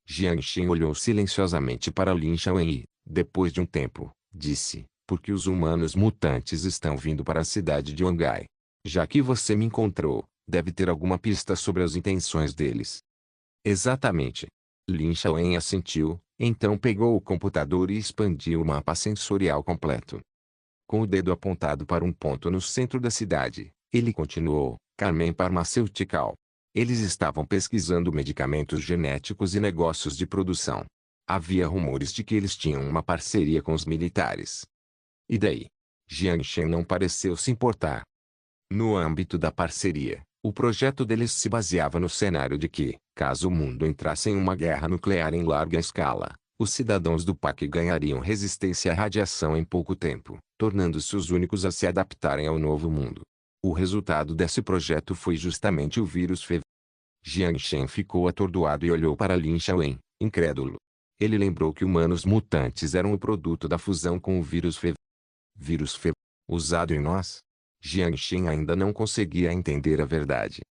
S1: Jiang Shen olhou silenciosamente para Lin Xiaowen e, depois de um tempo, disse, porque os humanos mutantes estão vindo para a cidade de Wangai. Já que você me encontrou, deve ter alguma pista sobre as intenções deles. Exatamente. Lin Xiaowen assentiu, então pegou o computador e expandiu o mapa sensorial completo. Com o dedo apontado para um ponto no centro da cidade, ele continuou, Carmen Pharmaceutical. Eles estavam pesquisando medicamentos genéticos e negócios de produção. Havia rumores de que eles tinham uma parceria com os militares. E daí? Jiang Shen não pareceu se importar. No âmbito da parceria, o projeto deles se baseava no cenário de que, caso o mundo entrasse em uma guerra nuclear em larga escala, os cidadãos do PAC ganhariam resistência à radiação em pouco tempo, tornando-se os únicos a se adaptarem ao novo mundo. O resultado desse projeto foi justamente o vírus FeV. Jiang Shen ficou atordoado e olhou para Lin Xiaowen, incrédulo. Ele lembrou que humanos mutantes eram o produto da fusão com o vírus FeV. Vírus FeV, usado em nós? Jiang Shen ainda não conseguia entender a verdade.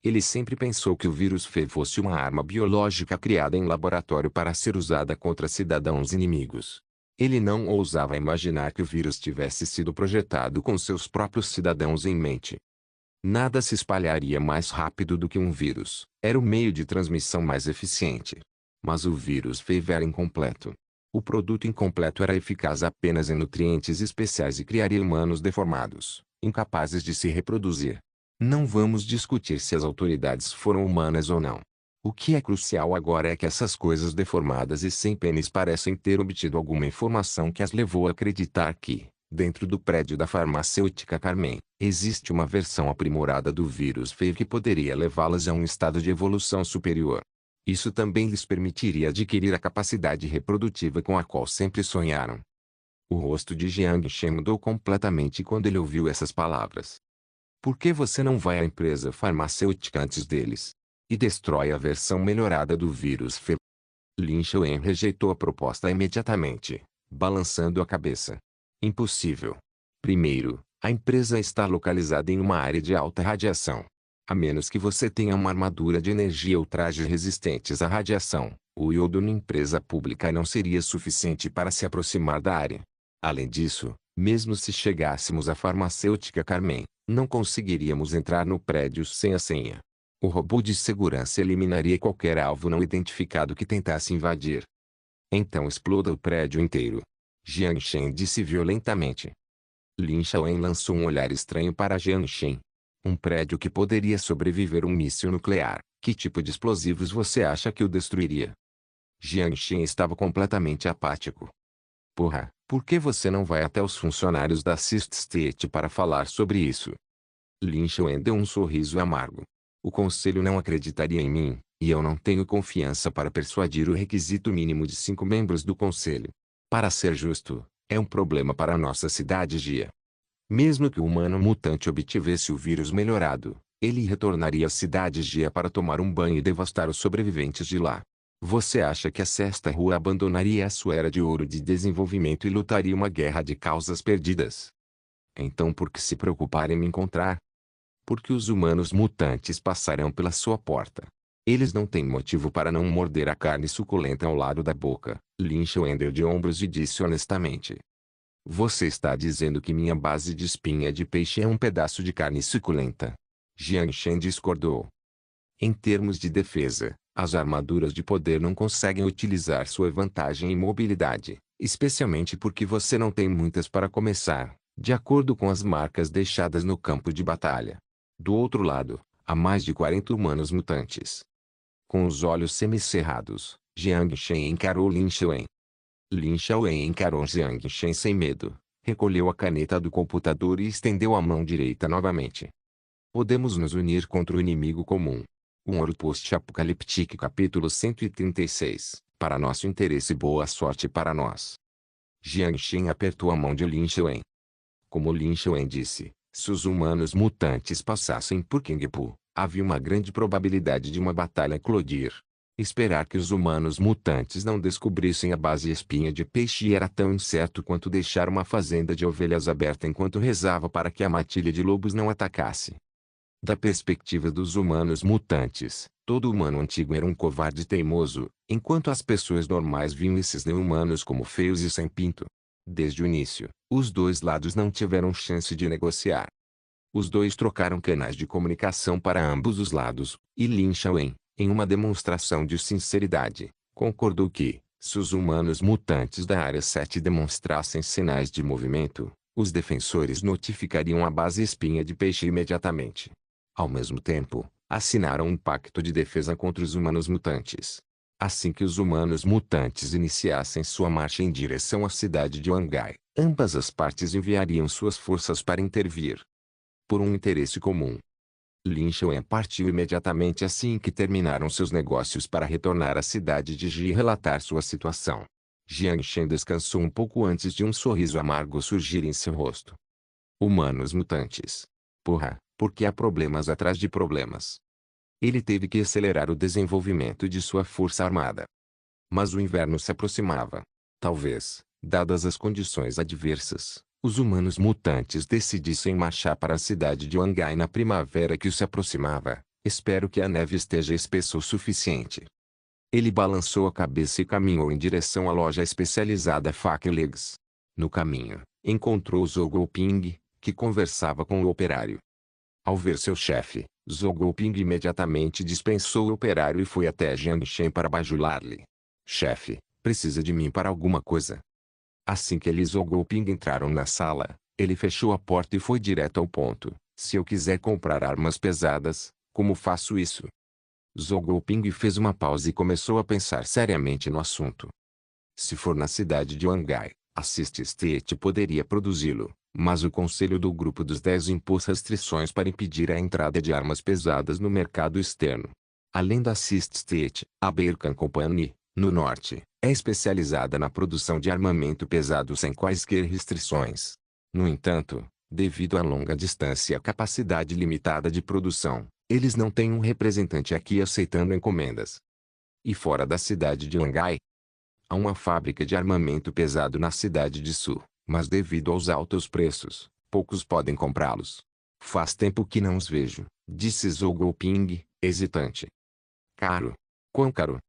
S1: Ele sempre pensou que o vírus FeV fosse uma arma biológica criada em laboratório para ser usada contra cidadãos inimigos. Ele não ousava imaginar que o vírus tivesse sido projetado com seus próprios cidadãos em mente. Nada se espalharia mais rápido do que um vírus. Era o meio de transmissão mais eficiente. Mas o vírus FeV era incompleto. O produto incompleto era eficaz apenas em nutrientes especiais e criaria humanos deformados, incapazes de se reproduzir. Não vamos discutir se as autoridades foram humanas ou não. O que é crucial agora é que essas coisas deformadas e sem pênis parecem ter obtido alguma informação que as levou a acreditar que, dentro do prédio da farmacêutica Carmen, existe uma versão aprimorada do vírus feio que poderia levá-las a um estado de evolução superior. Isso também lhes permitiria adquirir a capacidade reprodutiva com a qual sempre sonharam. O rosto de Jiang Shen mudou completamente quando ele ouviu essas palavras. Por que você não vai à empresa farmacêutica antes deles? E destrói a versão melhorada do vírus feio? Lin Xuan rejeitou a proposta imediatamente, balançando a cabeça. Impossível. Primeiro, a empresa está localizada em uma área de alta radiação. A menos que você tenha uma armadura de energia ou trajes resistentes à radiação, o iodo na empresa pública não seria suficiente para se aproximar da área. Além disso, mesmo se chegássemos à farmacêutica Carmen, não conseguiríamos entrar no prédio sem a senha. O robô de segurança eliminaria qualquer alvo não identificado que tentasse invadir. Então exploda o prédio inteiro. Jiang Shen disse violentamente. Lin Shaoen lançou um olhar estranho para Jiang Shen. Um prédio que poderia sobreviver um míssil nuclear, que tipo de explosivos você acha que o destruiria? Jiang Shen estava completamente apático. Porra, por que você não vai até os funcionários da Sixth State para falar sobre isso? Lin Shaoen deu um sorriso amargo. O conselho não acreditaria em mim, e eu não tenho confiança para persuadir o requisito mínimo de 5 membros do conselho. Para ser justo, é um problema para nossa cidade Gia. Mesmo que o humano mutante obtivesse o vírus melhorado, ele retornaria à cidade Gia para tomar um banho e devastar os sobreviventes de lá. Você acha que a Sexta Rua abandonaria a sua era de ouro de desenvolvimento e lutaria uma guerra de causas perdidas? Então por que se preocupar em me encontrar? Porque os humanos mutantes passarão pela sua porta. Eles não têm motivo para não morder a carne suculenta ao lado da boca. Lin Xuan deu de ombros e disse honestamente. Você está dizendo que minha base de espinha de peixe é um pedaço de carne suculenta? Jiang Shen discordou. Em termos de defesa, as armaduras de poder não conseguem utilizar sua vantagem em mobilidade, especialmente porque você não tem muitas para começar, de acordo com as marcas deixadas no campo de batalha. Do outro lado, há mais de 40 humanos mutantes. Com os olhos semicerrados, Jiang Shen encarou Lin Xuan. Lin Xuan encarou Jiang Shen sem medo, recolheu a caneta do computador e estendeu a mão direita novamente. Podemos nos unir contra o inimigo comum. Um Ouro Post-Apocalíptico capítulo 136, para nosso interesse e boa sorte para nós. Jiang Shen apertou a mão de Lin Xuan. Como Lin Xuan disse, se os humanos mutantes passassem por Qingpu, havia uma grande probabilidade de uma batalha eclodir. Esperar que os humanos mutantes não descobrissem a base espinha de peixe era tão incerto quanto deixar uma fazenda de ovelhas aberta enquanto rezava para que a matilha de lobos não atacasse. Da perspectiva dos humanos mutantes, todo humano antigo era um covarde teimoso, enquanto as pessoas normais viam esses não-humanos como feios e sem pinto. Desde o início, os dois lados não tiveram chance de negociar. Os dois trocaram canais de comunicação para ambos os lados, e Lin Xuan, em uma demonstração de sinceridade, concordou que, se os humanos mutantes da Área 7 demonstrassem sinais de movimento, os defensores notificariam a base espinha de peixe imediatamente. Ao mesmo tempo, assinaram um pacto de defesa contra os humanos mutantes. Assim que os humanos mutantes iniciassem sua marcha em direção à cidade de Wangai, ambas as partes enviariam suas forças para intervir. Por um interesse comum. Lin Xuan partiu imediatamente assim que terminaram seus negócios para retornar à cidade de Ji e relatar sua situação. Jiang Shen descansou um pouco antes de um sorriso amargo surgir em seu rosto. Humanos mutantes. Porra, porque há problemas atrás de problemas. Ele teve que acelerar o desenvolvimento de sua força armada. Mas o inverno se aproximava. Talvez, dadas as condições adversas, os humanos mutantes decidissem marchar para a cidade de Wangai na primavera que se aproximava. Espero que a neve esteja espessa o suficiente. Ele balançou a cabeça e caminhou em direção à loja especializada Fake Legs. No caminho, encontrou Zhou Guoping, que conversava com o operário. Ao ver seu chefe, Zhou Guoping imediatamente dispensou o operário e foi até Jiang Shen para bajular-lhe. Chefe, precisa de mim para alguma coisa? Assim que ele e Zhou Guoping entraram na sala, ele fechou a porta e foi direto ao ponto. Se eu quiser comprar armas pesadas, como faço isso? Zhou Guoping fez uma pausa e começou a pensar seriamente no assunto. Se for na cidade de Wangai, a Sixth State poderia produzi-lo, mas o conselho do Grupo dos 10 impôs restrições para impedir a entrada de armas pesadas no mercado externo. Além da Sixth State, a Beirkan Company, no norte, é especializada na produção de armamento pesado sem quaisquer restrições. No entanto, devido à longa distância e à capacidade limitada de produção, eles não têm um representante aqui aceitando encomendas. E fora da cidade de Wangai, há uma fábrica de armamento pesado na cidade de Su, mas devido aos altos preços, poucos podem comprá-los. Faz tempo que não os vejo, disse Zhou Guoping, hesitante. Caro? Quão caro?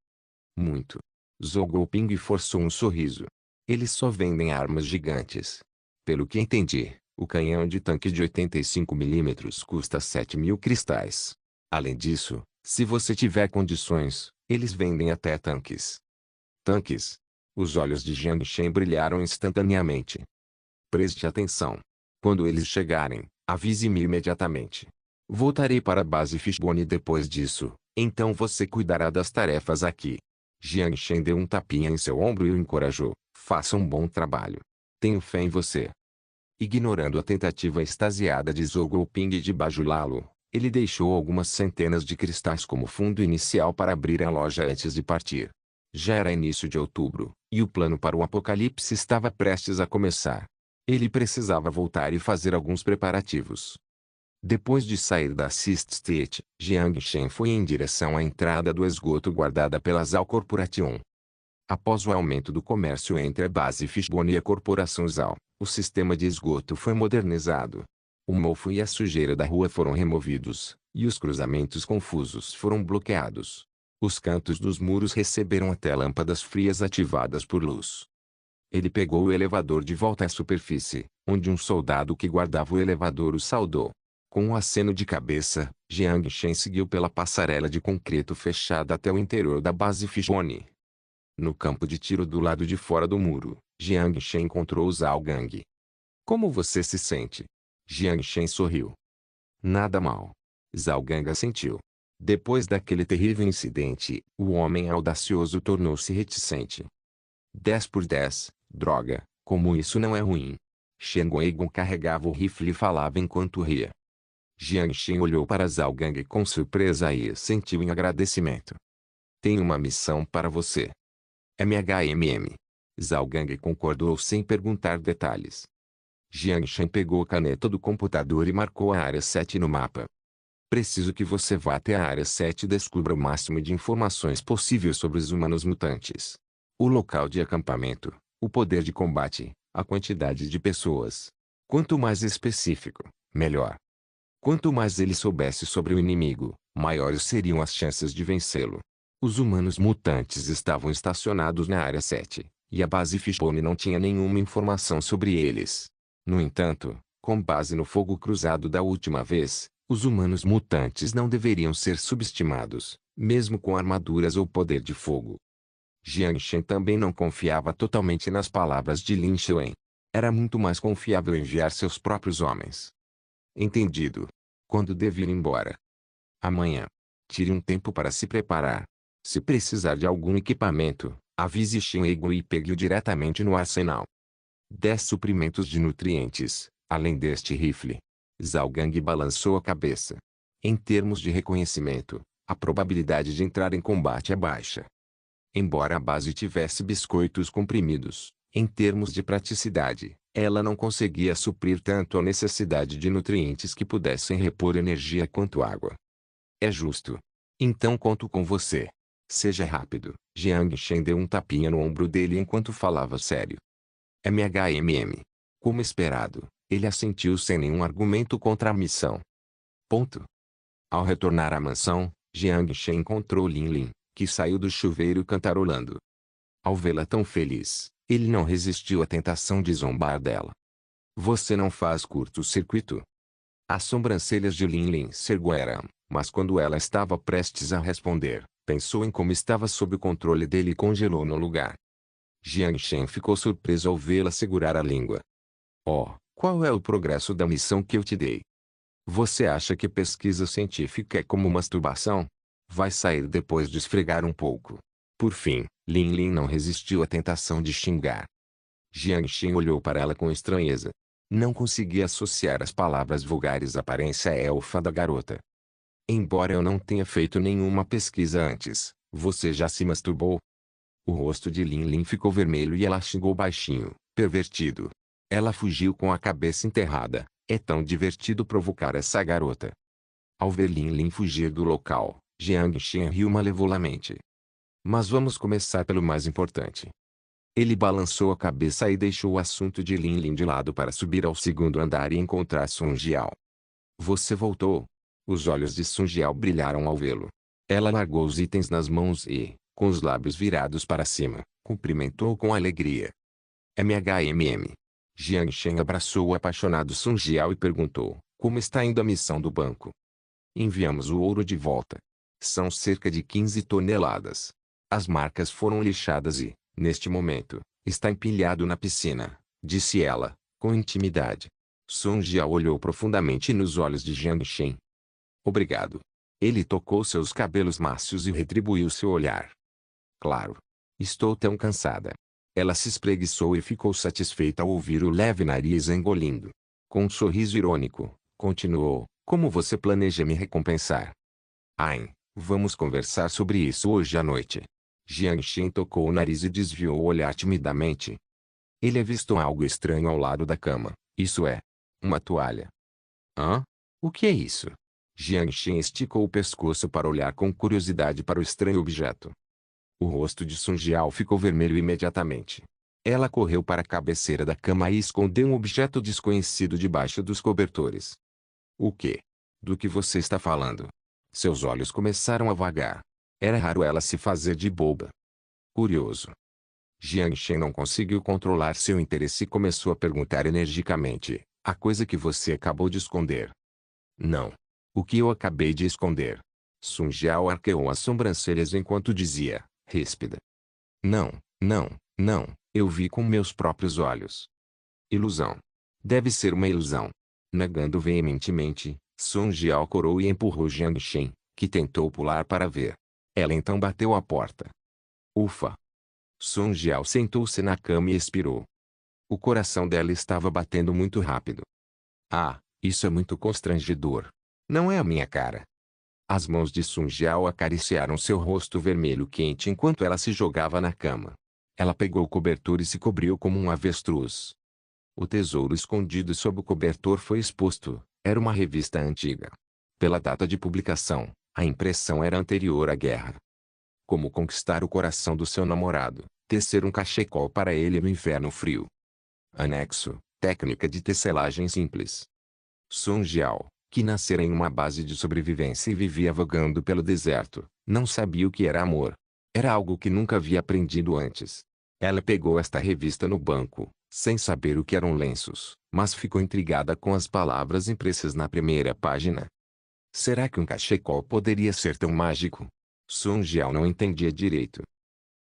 S1: Muito. Zhou Guoping forçou um sorriso. Eles só vendem armas gigantes. Pelo que entendi, o canhão de tanque de 85 mm custa 7.000 cristais. Além disso, se você tiver condições, eles vendem até tanques. Tanques? Os olhos de Jiang Shen brilharam instantaneamente. Preste atenção. Quando eles chegarem, avise-me imediatamente. Voltarei para a base Fishbone depois disso, então você cuidará das tarefas aqui. Jiang Shen deu um tapinha em seu ombro e o encorajou. Faça um bom trabalho. Tenho fé em você. Ignorando a tentativa extasiada de Zhou Guoping de bajulá-lo, ele deixou algumas centenas de cristais como fundo inicial para abrir a loja antes de partir. Já era início de outubro, e o plano para o apocalipse estava prestes a começar. Ele precisava voltar e fazer alguns preparativos. Depois de sair da Sixth State, Jiang Shen foi em direção à entrada do esgoto guardada pela Zhao Corporation. Após o aumento do comércio entre a base Fishbone e a Corporação Zhao, o sistema de esgoto foi modernizado. O mofo e a sujeira da rua foram removidos, e os cruzamentos confusos foram bloqueados. Os cantos dos muros receberam até lâmpadas frias ativadas por luz. Ele pegou o elevador de volta à superfície, onde um soldado que guardava o elevador o saudou. Com um aceno de cabeça, Jiang Shen seguiu pela passarela de concreto fechada até o interior da base Fishbone. No campo de tiro do lado de fora do muro, Jiang Shen encontrou Zhao Gang. Como você se sente? Jiang Shen sorriu. Nada mal. Zhao Gang assentiu. Depois daquele terrível incidente, o homem audacioso tornou-se reticente. 10 por 10, droga, como isso não é ruim. Shen Guigon carregava o rifle e falava enquanto ria. Jiang Shen olhou para Zhao Gang com surpresa e sentiu em agradecimento. Tenho uma missão para você. MHMM. Zhao Gang concordou sem perguntar detalhes. Jiang Shen pegou a caneta do computador e marcou a área 7 no mapa. Preciso que você vá até a área 7 e descubra o máximo de informações possível sobre os humanos mutantes. O local de acampamento, o poder de combate, a quantidade de pessoas. Quanto mais específico, melhor. Quanto mais ele soubesse sobre o inimigo, maiores seriam as chances de vencê-lo. Os humanos mutantes estavam estacionados na área 7, e a base Fishbone não tinha nenhuma informação sobre eles. No entanto, com base no fogo cruzado da última vez, os humanos mutantes não deveriam ser subestimados, mesmo com armaduras ou poder de fogo. Jiang Shen também não confiava totalmente nas palavras de Lin Xuan. Era muito mais confiável enviar seus próprios homens. Entendido. Quando devo ir embora? Amanhã. Tire um tempo para se preparar. Se precisar de algum equipamento, avise Shen Ego e pegue-o diretamente no arsenal. 10 suprimentos de nutrientes, além deste rifle. Zhao Gang balançou a cabeça. Em termos de reconhecimento, a probabilidade de entrar em combate é baixa. Embora a base tivesse biscoitos comprimidos, em termos de praticidade, ela não conseguia suprir tanto a necessidade de nutrientes que pudessem repor energia quanto água. É justo. Então conto com você. Seja rápido. Jiang Shen deu um tapinha no ombro dele enquanto falava sério. MHMM. Como esperado, ele assentiu sem nenhum argumento contra a missão. Ponto. Ao retornar à mansão, Jiang Shen encontrou Lin Lin, que saiu do chuveiro cantarolando. Ao vê-la tão feliz, ele não resistiu à tentação de zombar dela. Você não faz curto-circuito? As sobrancelhas de Lin Lin se ergueram, mas quando ela estava prestes a responder, pensou em como estava sob o controle dele e congelou no lugar. Jiang Shen ficou surpreso ao vê-la segurar a língua. Oh, qual é o progresso da missão que eu te dei? Você acha que pesquisa científica é como masturbação? Vai sair depois de esfregar um pouco. Por fim, Lin Lin não resistiu à tentação de xingar. Jiang Xin olhou para ela com estranheza. Não conseguia associar as palavras vulgares à aparência elfa da garota. Embora eu não tenha feito nenhuma pesquisa antes, você já se masturbou? O rosto de Lin Lin ficou vermelho e ela xingou baixinho, pervertido. Ela fugiu com a cabeça enterrada. É tão divertido provocar essa garota. Ao ver Lin Lin fugir do local, Jiang Xin riu malevolamente. Mas vamos começar pelo mais importante. Ele balançou a cabeça e deixou o assunto de Lin Lin de lado para subir ao segundo andar e encontrar Sun Jiao. Você voltou? Os olhos de Sun Jiao brilharam ao vê-lo. Ela largou os itens nas mãos e, com os lábios virados para cima, cumprimentou com alegria. MHMM. Jiang Shen abraçou o apaixonado Sun Jiao e perguntou, como está indo a missão do banco? Enviamos o ouro de volta. São cerca de 15 toneladas. As marcas foram lixadas e, neste momento, está empilhado na piscina, disse ela, com intimidade. Sun Jiao olhou profundamente nos olhos de Jiang Shen. Obrigado. Ele tocou seus cabelos mácios e retribuiu seu olhar. Claro. Estou tão cansada. Ela se espreguiçou e ficou satisfeita ao ouvir o leve nariz engolindo. Com um sorriso irônico, continuou, como você planeja me recompensar? Ain, vamos conversar sobre isso hoje à noite. Jiang Xin tocou o nariz e desviou o olhar timidamente. Ele avistou algo estranho ao lado da cama, isso é, uma toalha. Hã? O que é isso? Jiang Xin esticou o pescoço para olhar com curiosidade para o estranho objeto. O rosto de Sun Jiao ficou vermelho imediatamente. Ela correu para a cabeceira da cama e escondeu um objeto desconhecido debaixo dos cobertores. O quê? Do que você está falando? Seus olhos começaram a vagar. Era raro ela se fazer de boba. Curioso. Jiang Shen não conseguiu controlar seu interesse e começou a perguntar energicamente, a coisa que você acabou de esconder. Não. O que eu acabei de esconder? Sun Jiao arqueou as sobrancelhas enquanto dizia, ríspida. Não, eu vi com meus próprios olhos. Ilusão. Deve ser uma ilusão. Negando veementemente, Sun Jiao corou e empurrou Jiang Shen, que tentou pular para ver. Ela então bateu a porta. Ufa! Sun Jiao sentou-se na cama e expirou. O coração dela estava batendo muito rápido. Ah, isso é muito constrangedor. Não é a minha cara. As mãos de Sun Jiao acariciaram seu rosto vermelho quente enquanto ela se jogava na cama. Ela pegou o cobertor e se cobriu como um avestruz. O tesouro escondido sob o cobertor foi exposto. Era uma revista antiga. Pela data de publicação, a impressão era anterior à guerra. Como conquistar o coração do seu namorado, tecer um cachecol para ele no inverno frio. Anexo, técnica de tecelagem simples. Sun Jiao, que nascera em uma base de sobrevivência e vivia vagando pelo deserto, não sabia o que era amor. Era algo que nunca havia aprendido antes. Ela pegou esta revista no banco, sem saber o que eram lenços, mas ficou intrigada com as palavras impressas na primeira página. Será que um cachecol poderia ser tão mágico? Sun Jiao não entendia direito.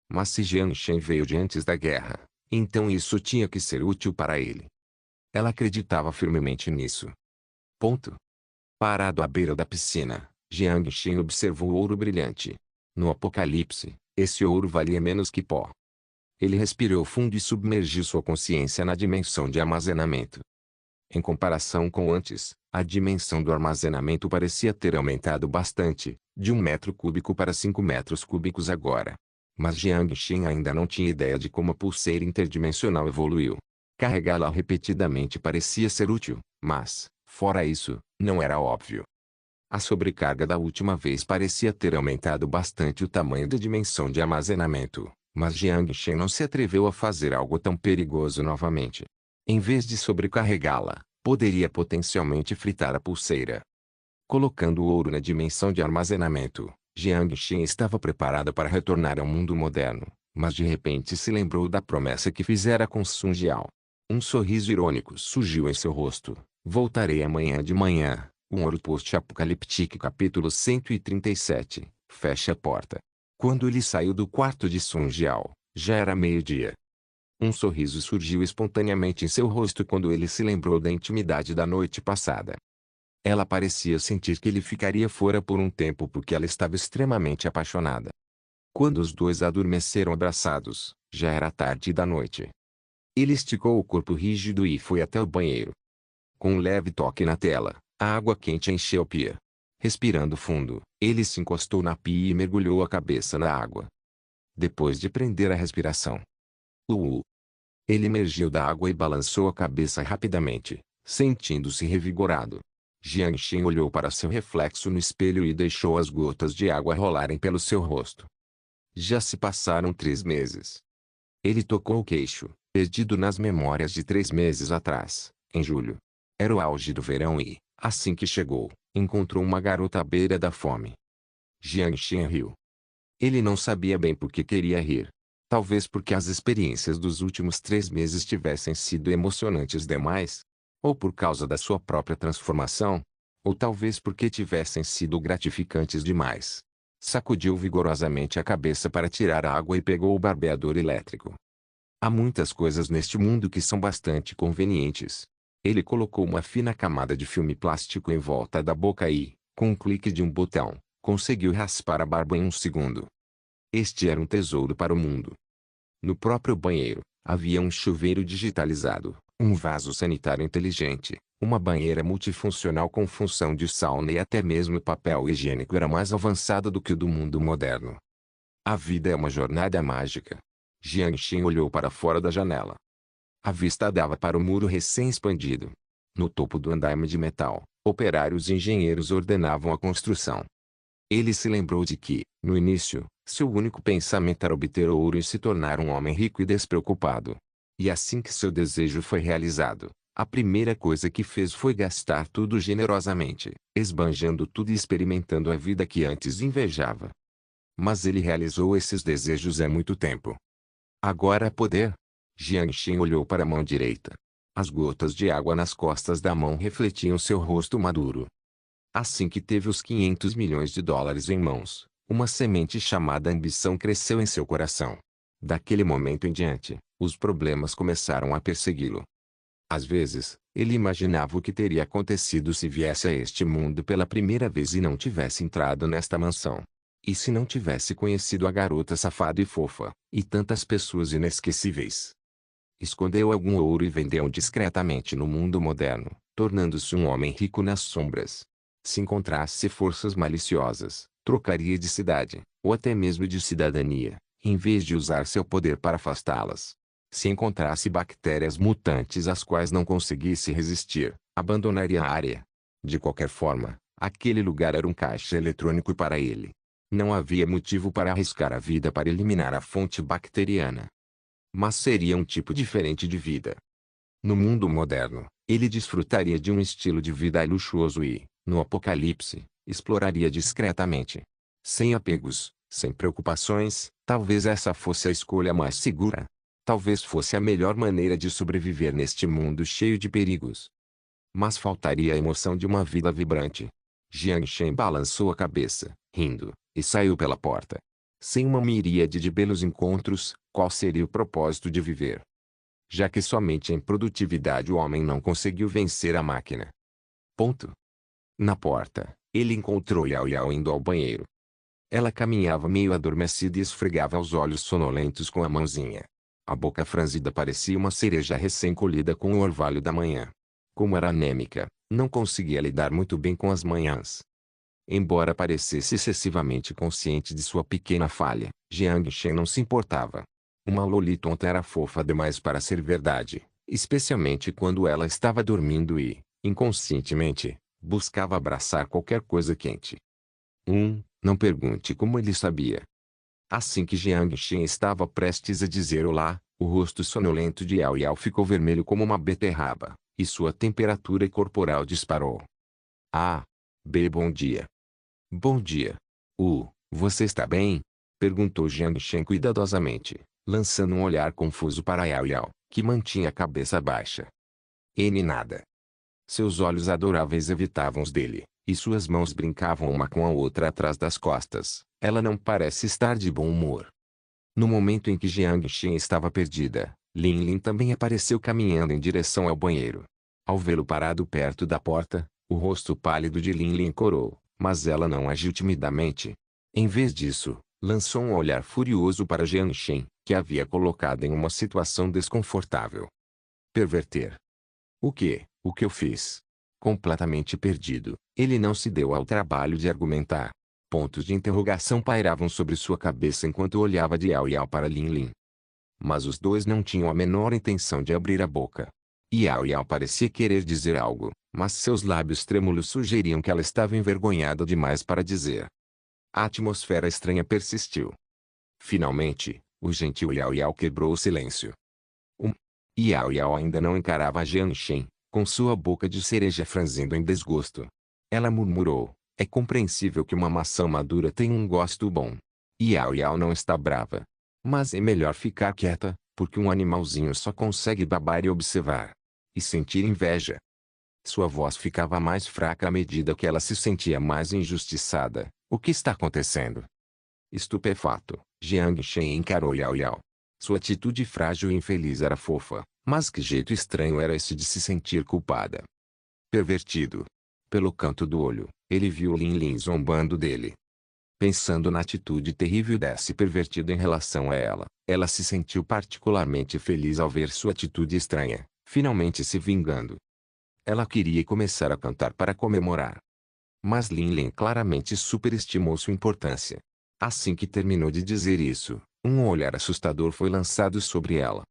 S1: Mas se Jiang Shen veio de antes da guerra, então isso tinha que ser útil para ele. Ela acreditava firmemente nisso. Ponto. Parado à beira da piscina, Jiang Shen observou o ouro brilhante. No apocalipse, esse ouro valia menos que pó. Ele respirou fundo e submergiu sua consciência na dimensão de armazenamento. Em comparação com antes, a dimensão do armazenamento parecia ter aumentado bastante, de 1 metro cúbico para 5 metros cúbicos agora. Mas Jiang Shen ainda não tinha ideia de como a pulseira interdimensional evoluiu. Carregá-la repetidamente parecia ser útil, mas, fora isso, não era óbvio. A sobrecarga da última vez parecia ter aumentado bastante o tamanho da dimensão de armazenamento, mas Jiang Shen não se atreveu a fazer algo tão perigoso novamente. Em vez de sobrecarregá-la, poderia potencialmente fritar a pulseira. Colocando o ouro na dimensão de armazenamento, Jiang Shen estava preparada para retornar ao mundo moderno, mas de repente se lembrou da promessa que fizera com Sun Jiao. Um sorriso irônico surgiu em seu rosto. Voltarei amanhã de manhã. Um ouro post-apocalíptico capítulo 137. Fecha a porta. Quando ele saiu do quarto de Sun Jiao, já era meio-dia. Um sorriso surgiu espontaneamente em seu rosto quando ele se lembrou da intimidade da noite passada. Ela parecia sentir que ele ficaria fora por um tempo porque ela estava extremamente apaixonada. Quando os dois adormeceram abraçados, já era tarde da noite. Ele esticou o corpo rígido e foi até o banheiro. Com um leve toque na tela, a água quente encheu a pia. Respirando fundo, ele se encostou na pia e mergulhou a cabeça na água. Depois de prender a respiração, ele emergiu da água e balançou a cabeça rapidamente, sentindo-se revigorado. Jiangxin olhou para seu reflexo no espelho e deixou as gotas de água rolarem pelo seu rosto. Já se passaram 3 meses. Ele tocou o queixo, perdido nas memórias de 3 meses atrás, em julho. Era o auge do verão e, assim que chegou, encontrou uma garota à beira da fome. Jiangxin riu. Ele não sabia bem por que queria rir. Talvez porque as experiências dos últimos 3 meses tivessem sido emocionantes demais, ou por causa da sua própria transformação, ou talvez porque tivessem sido gratificantes demais. Sacudiu vigorosamente a cabeça para tirar a água e pegou o barbeador elétrico. Há muitas coisas neste mundo que são bastante convenientes. Ele colocou uma fina camada de filme plástico em volta da boca e, com um clique de um botão, conseguiu raspar a barba em um segundo. Este era um tesouro para o mundo. No próprio banheiro, havia um chuveiro digitalizado, um vaso sanitário inteligente, uma banheira multifuncional com função de sauna e até mesmo o papel higiênico era mais avançado do que o do mundo moderno. A vida é uma jornada mágica. Jiangxin olhou para fora da janela. A vista dava para o muro recém-expandido. No topo do andaime de metal, operários e engenheiros ordenavam a construção. Ele se lembrou de que, no início, seu único pensamento era obter ouro e se tornar um homem rico e despreocupado. E assim que seu desejo foi realizado, a primeira coisa que fez foi gastar tudo generosamente, esbanjando tudo e experimentando a vida que antes invejava. Mas ele realizou esses desejos há muito tempo. Agora é poder. Jiangxin olhou para a mão direita. As gotas de água nas costas da mão refletiam seu rosto maduro. Assim que teve os 500 milhões de dólares em mãos, uma semente chamada ambição cresceu em seu coração. Daquele momento em diante, os problemas começaram a persegui-lo. Às vezes, ele imaginava o que teria acontecido se viesse a este mundo pela primeira vez e não tivesse entrado nesta mansão. E se não tivesse conhecido a garota safada e fofa, e tantas pessoas inesquecíveis. Escondeu algum ouro e vendeu discretamente no mundo moderno, tornando-se um homem rico nas sombras. Se encontrasse forças maliciosas, trocaria de cidade, ou até mesmo de cidadania, em vez de usar seu poder para afastá-las. Se encontrasse bactérias mutantes às quais não conseguisse resistir, abandonaria a área. De qualquer forma, aquele lugar era um caixa eletrônico para ele. Não havia motivo para arriscar a vida para eliminar a fonte bacteriana. Mas seria um tipo diferente de vida. No mundo moderno, ele desfrutaria de um estilo de vida luxuoso e, no apocalipse, exploraria discretamente. Sem apegos, sem preocupações, talvez essa fosse a escolha mais segura. Talvez fosse a melhor maneira de sobreviver neste mundo cheio de perigos. Mas faltaria a emoção de uma vida vibrante. Jiangxin balançou a cabeça, rindo, e saiu pela porta. Sem uma miríade de belos encontros, qual seria o propósito de viver? Já que somente em produtividade o homem não conseguiu vencer a máquina. Ponto. Na porta, ele encontrou Yao Yao indo ao banheiro. Ela caminhava meio adormecida e esfregava os olhos sonolentos com a mãozinha. A boca franzida parecia uma cereja recém-colhida com o orvalho da manhã. Como era anêmica, não conseguia lidar muito bem com as manhãs. Embora parecesse excessivamente consciente de sua pequena falha, Jiangxin não se importava. Uma lolitonta era fofa demais para ser verdade, especialmente quando ela estava dormindo e, inconscientemente, buscava abraçar qualquer coisa quente. Não pergunte como ele sabia. Assim que Jiangxin estava prestes a dizer olá, o rosto sonolento de Yao Yao ficou vermelho como uma beterraba, e sua temperatura corporal disparou. Ah! Bom dia. Bom dia. Você está bem? Perguntou Jiangxin cuidadosamente, lançando um olhar confuso para Yao Yao, que mantinha a cabeça baixa. Nada. Seus olhos adoráveis evitavam os dele, e suas mãos brincavam uma com a outra atrás das costas. Ela não parece estar de bom humor. No momento em que Jiangxin estava perdida, Lin Lin também apareceu caminhando em direção ao banheiro. Ao vê-lo parado perto da porta, O rosto pálido de Lin Lin corou, mas ela não agiu timidamente. Em vez disso, lançou um olhar furioso para Jiang Shen, que havia colocado em uma situação desconfortável. Perverter. O quê? O que eu fiz? Completamente perdido, ele não se deu ao trabalho de argumentar. Pontos de interrogação pairavam sobre sua cabeça enquanto olhava de Yao Yao para Lin Lin. Mas os dois não tinham a menor intenção de abrir a boca. Yao Yao parecia querer dizer algo, mas seus lábios trêmulos sugeriam que ela estava envergonhada demais para dizer. A atmosfera estranha persistiu. Finalmente, o gentil Yao Yao quebrou o silêncio. Yao Yao ainda não encarava Jiang Shen, com sua boca de cereja franzindo em desgosto. Ela murmurou, é compreensível que uma maçã madura tenha um gosto bom. Yao Yao não está brava. Mas é melhor ficar quieta, porque um animalzinho só consegue babar e observar. E sentir inveja. Sua voz ficava mais fraca à medida que ela se sentia mais injustiçada. O que está acontecendo? Estupefato, Jiang Shen encarou Yao Yao. Sua atitude frágil e infeliz era fofa, mas que jeito estranho era esse de se sentir culpada. Pervertido. Pelo canto do olho, ele viu Lin Lin zombando dele. Pensando na atitude terrível desse pervertido em relação a ela, ela se sentiu particularmente feliz ao ver sua atitude estranha, finalmente se vingando. Ela queria começar a cantar para comemorar. Mas Lin Lin claramente superestimou sua importância. Assim que terminou de dizer isso, um olhar assustador foi lançado sobre ela.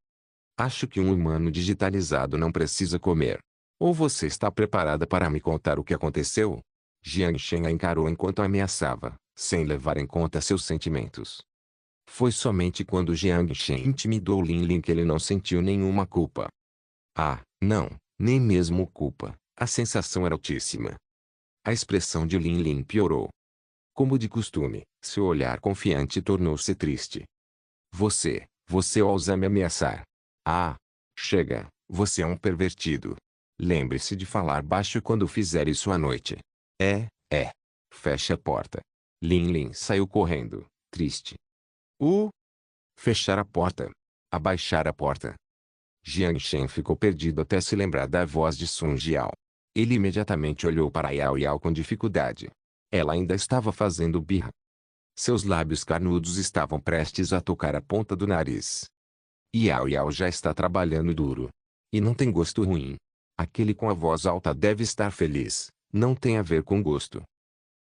S1: Acho que um humano digitalizado não precisa comer. Ou você está preparada para me contar o que aconteceu? Jiang Shen a encarou enquanto ameaçava, sem levar em conta seus sentimentos. Foi somente quando Jiang Shen intimidou Lin Lin que ele não sentiu nenhuma culpa. Ah, não, nem mesmo culpa. A sensação era altíssima. A expressão de Lin Lin piorou. Como de costume, seu olhar confiante tornou-se triste. Você ousa me ameaçar. Ah, chega, você é um pervertido. Lembre-se de falar baixo quando fizer isso à noite. É. Feche a porta. Lin Lin saiu correndo, triste. Fechar a porta. Abaixar a porta. Jiang Shen ficou perdido até se lembrar da voz de Sun Jiao. Ele imediatamente olhou para Yao Yao com dificuldade. Ela ainda estava fazendo birra. Seus lábios carnudos estavam prestes a tocar a ponta do nariz. Yao Yao já está trabalhando duro. E não tem gosto ruim. Aquele com a voz alta deve estar feliz. Não tem a ver com gosto.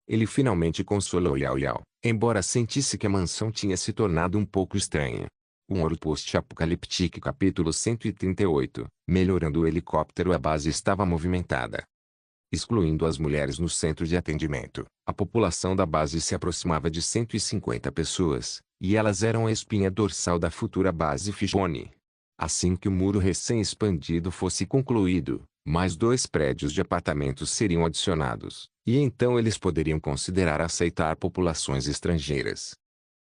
S1: Ele finalmente consolou Yao Yao, embora sentisse que a mansão tinha se tornado um pouco estranha. Um ouro post-apocalíptico capítulo 138. Melhorando o helicóptero. A base estava movimentada. Excluindo as mulheres no centro de atendimento, a população da base se aproximava de 150 pessoas, e elas eram a espinha dorsal da futura base Fishbone. Assim que o muro recém-expandido fosse concluído, mais 2 prédios de apartamentos seriam adicionados, e então eles poderiam considerar aceitar populações estrangeiras.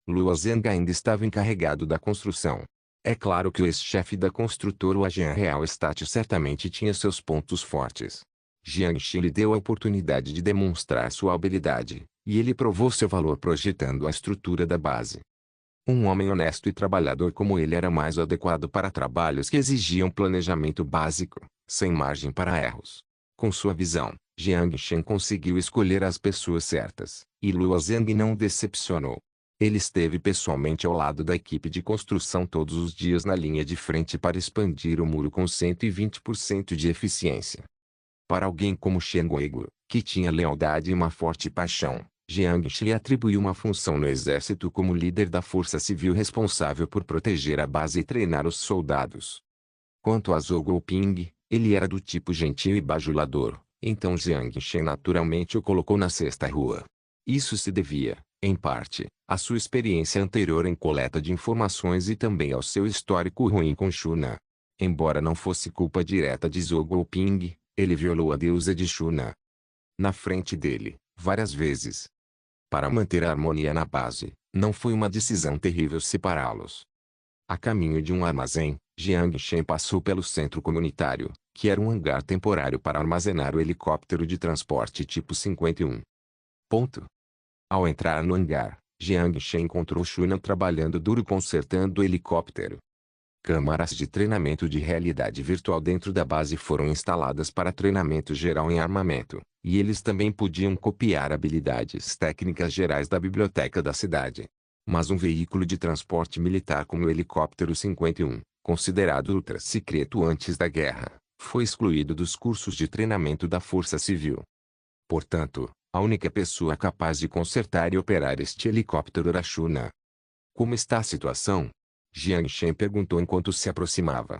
S1: Luo Zhang ainda estava encarregado da construção. É claro que o ex-chefe da construtora, o Agent Real Estate, certamente tinha seus pontos fortes. Jiang Shen lhe deu a oportunidade de demonstrar sua habilidade, e ele provou seu valor projetando a estrutura da base. Um homem honesto e trabalhador como ele era mais adequado para trabalhos que exigiam planejamento básico, sem margem para erros. Com sua visão, Jiang Shen conseguiu escolher as pessoas certas, e Luo Zhang não o decepcionou. Ele esteve pessoalmente ao lado da equipe de construção todos os dias na linha de frente para expandir o muro com 120% de eficiência. Para alguém como Shen Guigu, que tinha lealdade e uma forte paixão, Jiang Shen atribuiu uma função no exército como líder da força civil responsável por proteger a base e treinar os soldados. Quanto a Zhou Guoping, ele era do tipo gentil e bajulador, então Jiang Shen naturalmente o colocou na sexta rua. Isso se devia, em parte, à sua experiência anterior em coleta de informações e também ao seu histórico ruim com Shuna. Embora não fosse culpa direta de Zhou Guoping, ele violou a deusa de Shuna na frente dele, várias vezes. Para manter a harmonia na base, não foi uma decisão terrível separá-los. A caminho de um armazém, Jiang Shen passou pelo centro comunitário, que era um hangar temporário para armazenar o helicóptero de transporte tipo 51. Ao entrar no hangar, Jiang Shen encontrou Shuna trabalhando duro consertando o helicóptero. Câmaras de treinamento de realidade virtual dentro da base foram instaladas para treinamento geral em armamento, e eles também podiam copiar habilidades técnicas gerais da biblioteca da cidade. Mas um veículo de transporte militar como o helicóptero 51, considerado ultra-secreto antes da guerra, foi excluído dos cursos de treinamento da Força Civil. Portanto, a única pessoa capaz de consertar e operar este helicóptero era Shuna. Como está a situação? Jiang Shen perguntou enquanto se aproximava.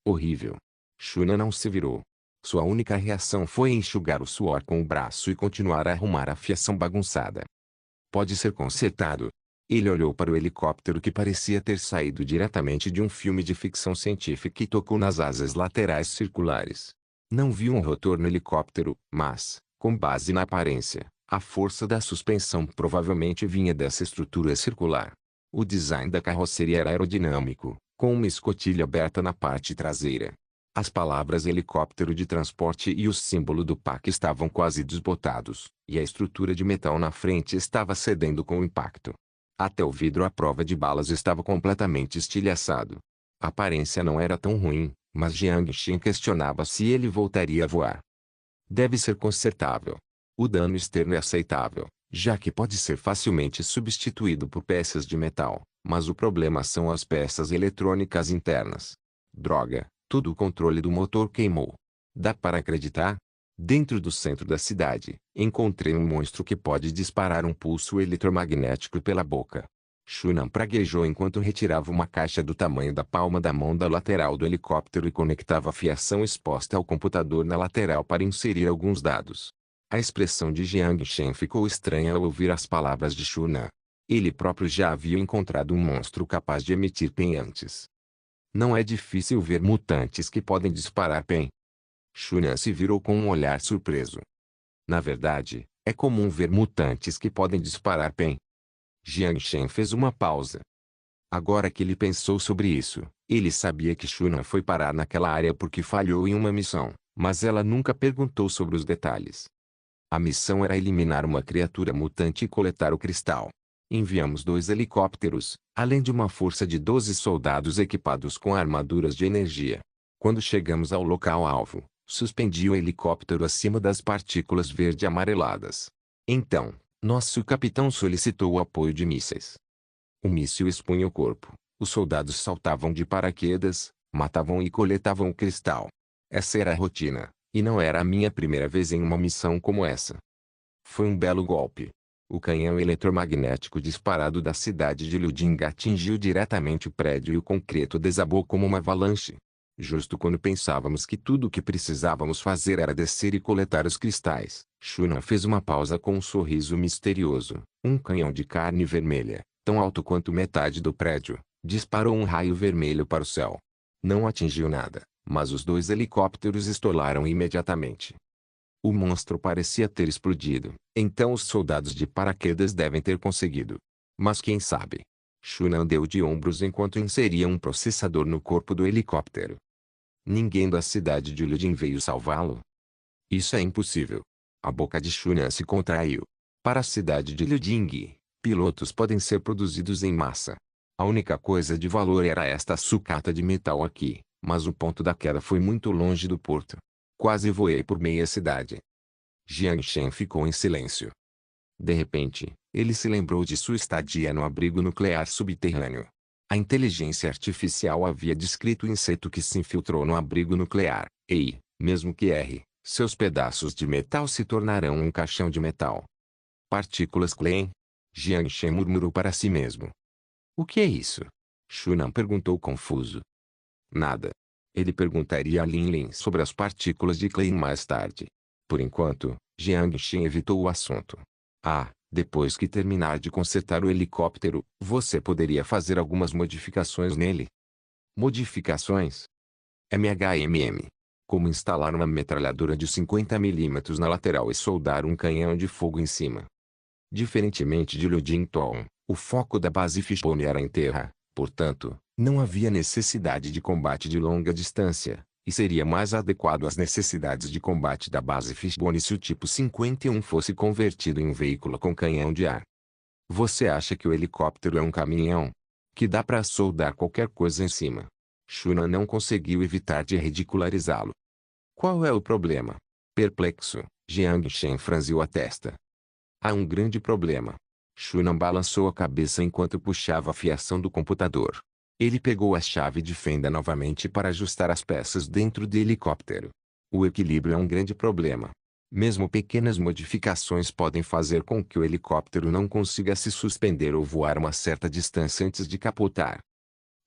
S1: Horrível. Shuna não se virou. Sua única reação foi enxugar o suor com o braço e continuar a arrumar a fiação bagunçada. Pode ser consertado. Ele olhou para o helicóptero que parecia ter saído diretamente de um filme de ficção científica e tocou nas asas laterais circulares. Não viu um rotor no helicóptero, mas, com base na aparência, a força da suspensão provavelmente vinha dessa estrutura circular. O design da carroceria era aerodinâmico, com uma escotilha aberta na parte traseira. As palavras helicóptero de transporte e o símbolo do PAC estavam quase desbotados, e a estrutura de metal na frente estava cedendo com o impacto. Até o vidro à prova de balas estava completamente estilhaçado. A aparência não era tão ruim, mas Jiang Shen questionava se ele voltaria a voar. Deve ser consertável. O dano externo é aceitável, já que pode ser facilmente substituído por peças de metal, mas o problema são as peças eletrônicas internas. Droga, todo o controle do motor queimou. Dá para acreditar? Dentro do centro da cidade, encontrei um monstro que pode disparar um pulso eletromagnético pela boca. Shunan praguejou enquanto retirava uma caixa do tamanho da palma da mão da lateral do helicóptero e conectava a fiação exposta ao computador na lateral para inserir alguns dados. A expressão de Jiang Shen ficou estranha ao ouvir as palavras de Shunan. Ele próprio já havia encontrado um monstro capaz de emitir PEN antes. Não é difícil ver mutantes que podem disparar PEN. Shunan se virou com um olhar surpreso. Na verdade, é comum ver mutantes que podem disparar PEN. Jiang Shen fez uma pausa. Agora que ele pensou sobre isso, ele sabia que Shunan foi parar naquela área porque falhou em uma missão, mas ela nunca perguntou sobre os detalhes. A missão era eliminar uma criatura mutante e coletar o cristal. Enviamos 2 helicópteros, além de uma força de 12 soldados equipados com armaduras de energia. Quando chegamos ao local-alvo, suspendi o helicóptero acima das partículas verde-amareladas. Então, nosso capitão solicitou o apoio de mísseis. O míssil expunha o corpo, os soldados saltavam de paraquedas, matavam e coletavam o cristal. Essa era a rotina. E não era a minha primeira vez em uma missão como essa. Foi um belo golpe. O canhão eletromagnético disparado da cidade de Liuding atingiu diretamente o prédio e o concreto desabou como uma avalanche. Justo quando pensávamos que tudo o que precisávamos fazer era descer e coletar os cristais, Shunan fez uma pausa com um sorriso misterioso. Um canhão de carne vermelha, tão alto quanto metade do prédio, disparou um raio vermelho para o céu. Não atingiu nada. Mas os 2 helicópteros estolaram imediatamente. O monstro parecia ter explodido, então os soldados de paraquedas devem ter conseguido. Mas quem sabe? Shunan deu de ombros enquanto inseria um processador no corpo do helicóptero. Ninguém da cidade de Liuding veio salvá-lo? Isso é impossível. A boca de Shunan se contraiu. Para a cidade de Liuding, pilotos podem ser produzidos em massa. A única coisa de valor era esta sucata de metal aqui. Mas o ponto da queda foi muito longe do porto. Quase voei por meia cidade. Jiang Shen ficou em silêncio. De repente, ele se lembrou de sua estadia no abrigo nuclear subterrâneo. A inteligência artificial havia descrito o inseto que se infiltrou no abrigo nuclear, e, mesmo que erre, seus pedaços de metal se tornarão um caixão de metal. Partículas Klein? Jiang Shen murmurou para si mesmo. O que é isso? Shunan perguntou confuso. Nada. Ele perguntaria a Lin Lin sobre as partículas de Klein mais tarde. Por enquanto, Jiang Shen evitou o assunto. Depois que terminar de consertar o helicóptero, você poderia fazer algumas modificações nele. Modificações? MHMM. Como instalar uma metralhadora de 50 mm na lateral e soldar um canhão de fogo em cima. Diferentemente de Liudington, o foco da base Fishbone era em terra, portanto, não havia necessidade de combate de longa distância, e seria mais adequado às necessidades de combate da base Fishbone se o tipo 51 fosse convertido em um veículo com canhão de ar. Você acha que o helicóptero é um caminhão? Que dá para soldar qualquer coisa em cima? Shunan não conseguiu evitar de ridicularizá-lo. Qual é o problema? Perplexo, Jiang Shen franziu a testa. Há um grande problema. Shunan balançou a cabeça enquanto puxava a fiação do computador. Ele pegou a chave de fenda novamente para ajustar as peças dentro do helicóptero. O equilíbrio é um grande problema. Mesmo pequenas modificações podem fazer com que o helicóptero não consiga se suspender ou voar uma certa distância antes de capotar.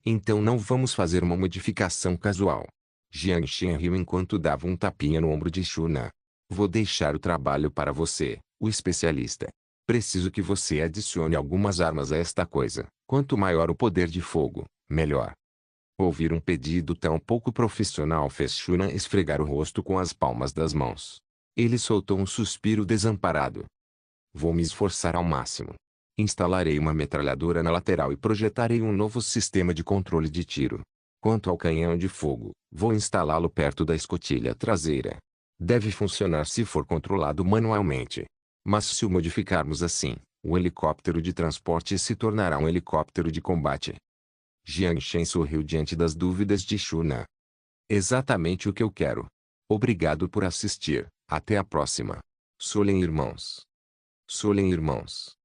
S1: Então não vamos fazer uma modificação casual. Jiang Shen riu enquanto dava um tapinha no ombro de Shunan. Vou deixar o trabalho para você, o especialista. Preciso que você adicione algumas armas a esta coisa. Quanto maior o poder de fogo, melhor. Ouvir um pedido tão pouco profissional fez Shunan esfregar o rosto com as palmas das mãos. Ele soltou um suspiro desamparado. Vou me esforçar ao máximo. Instalarei uma metralhadora na lateral e projetarei um novo sistema de controle de tiro. Quanto ao canhão de fogo, vou instalá-lo perto da escotilha traseira. Deve funcionar se for controlado manualmente. Mas se o modificarmos assim, o helicóptero de transporte se tornará um helicóptero de combate. Jiang Shen sorriu diante das dúvidas de Shunan. Exatamente o que eu quero. Obrigado por assistir. Até a próxima. Solen Irmãos. Solen Irmãos.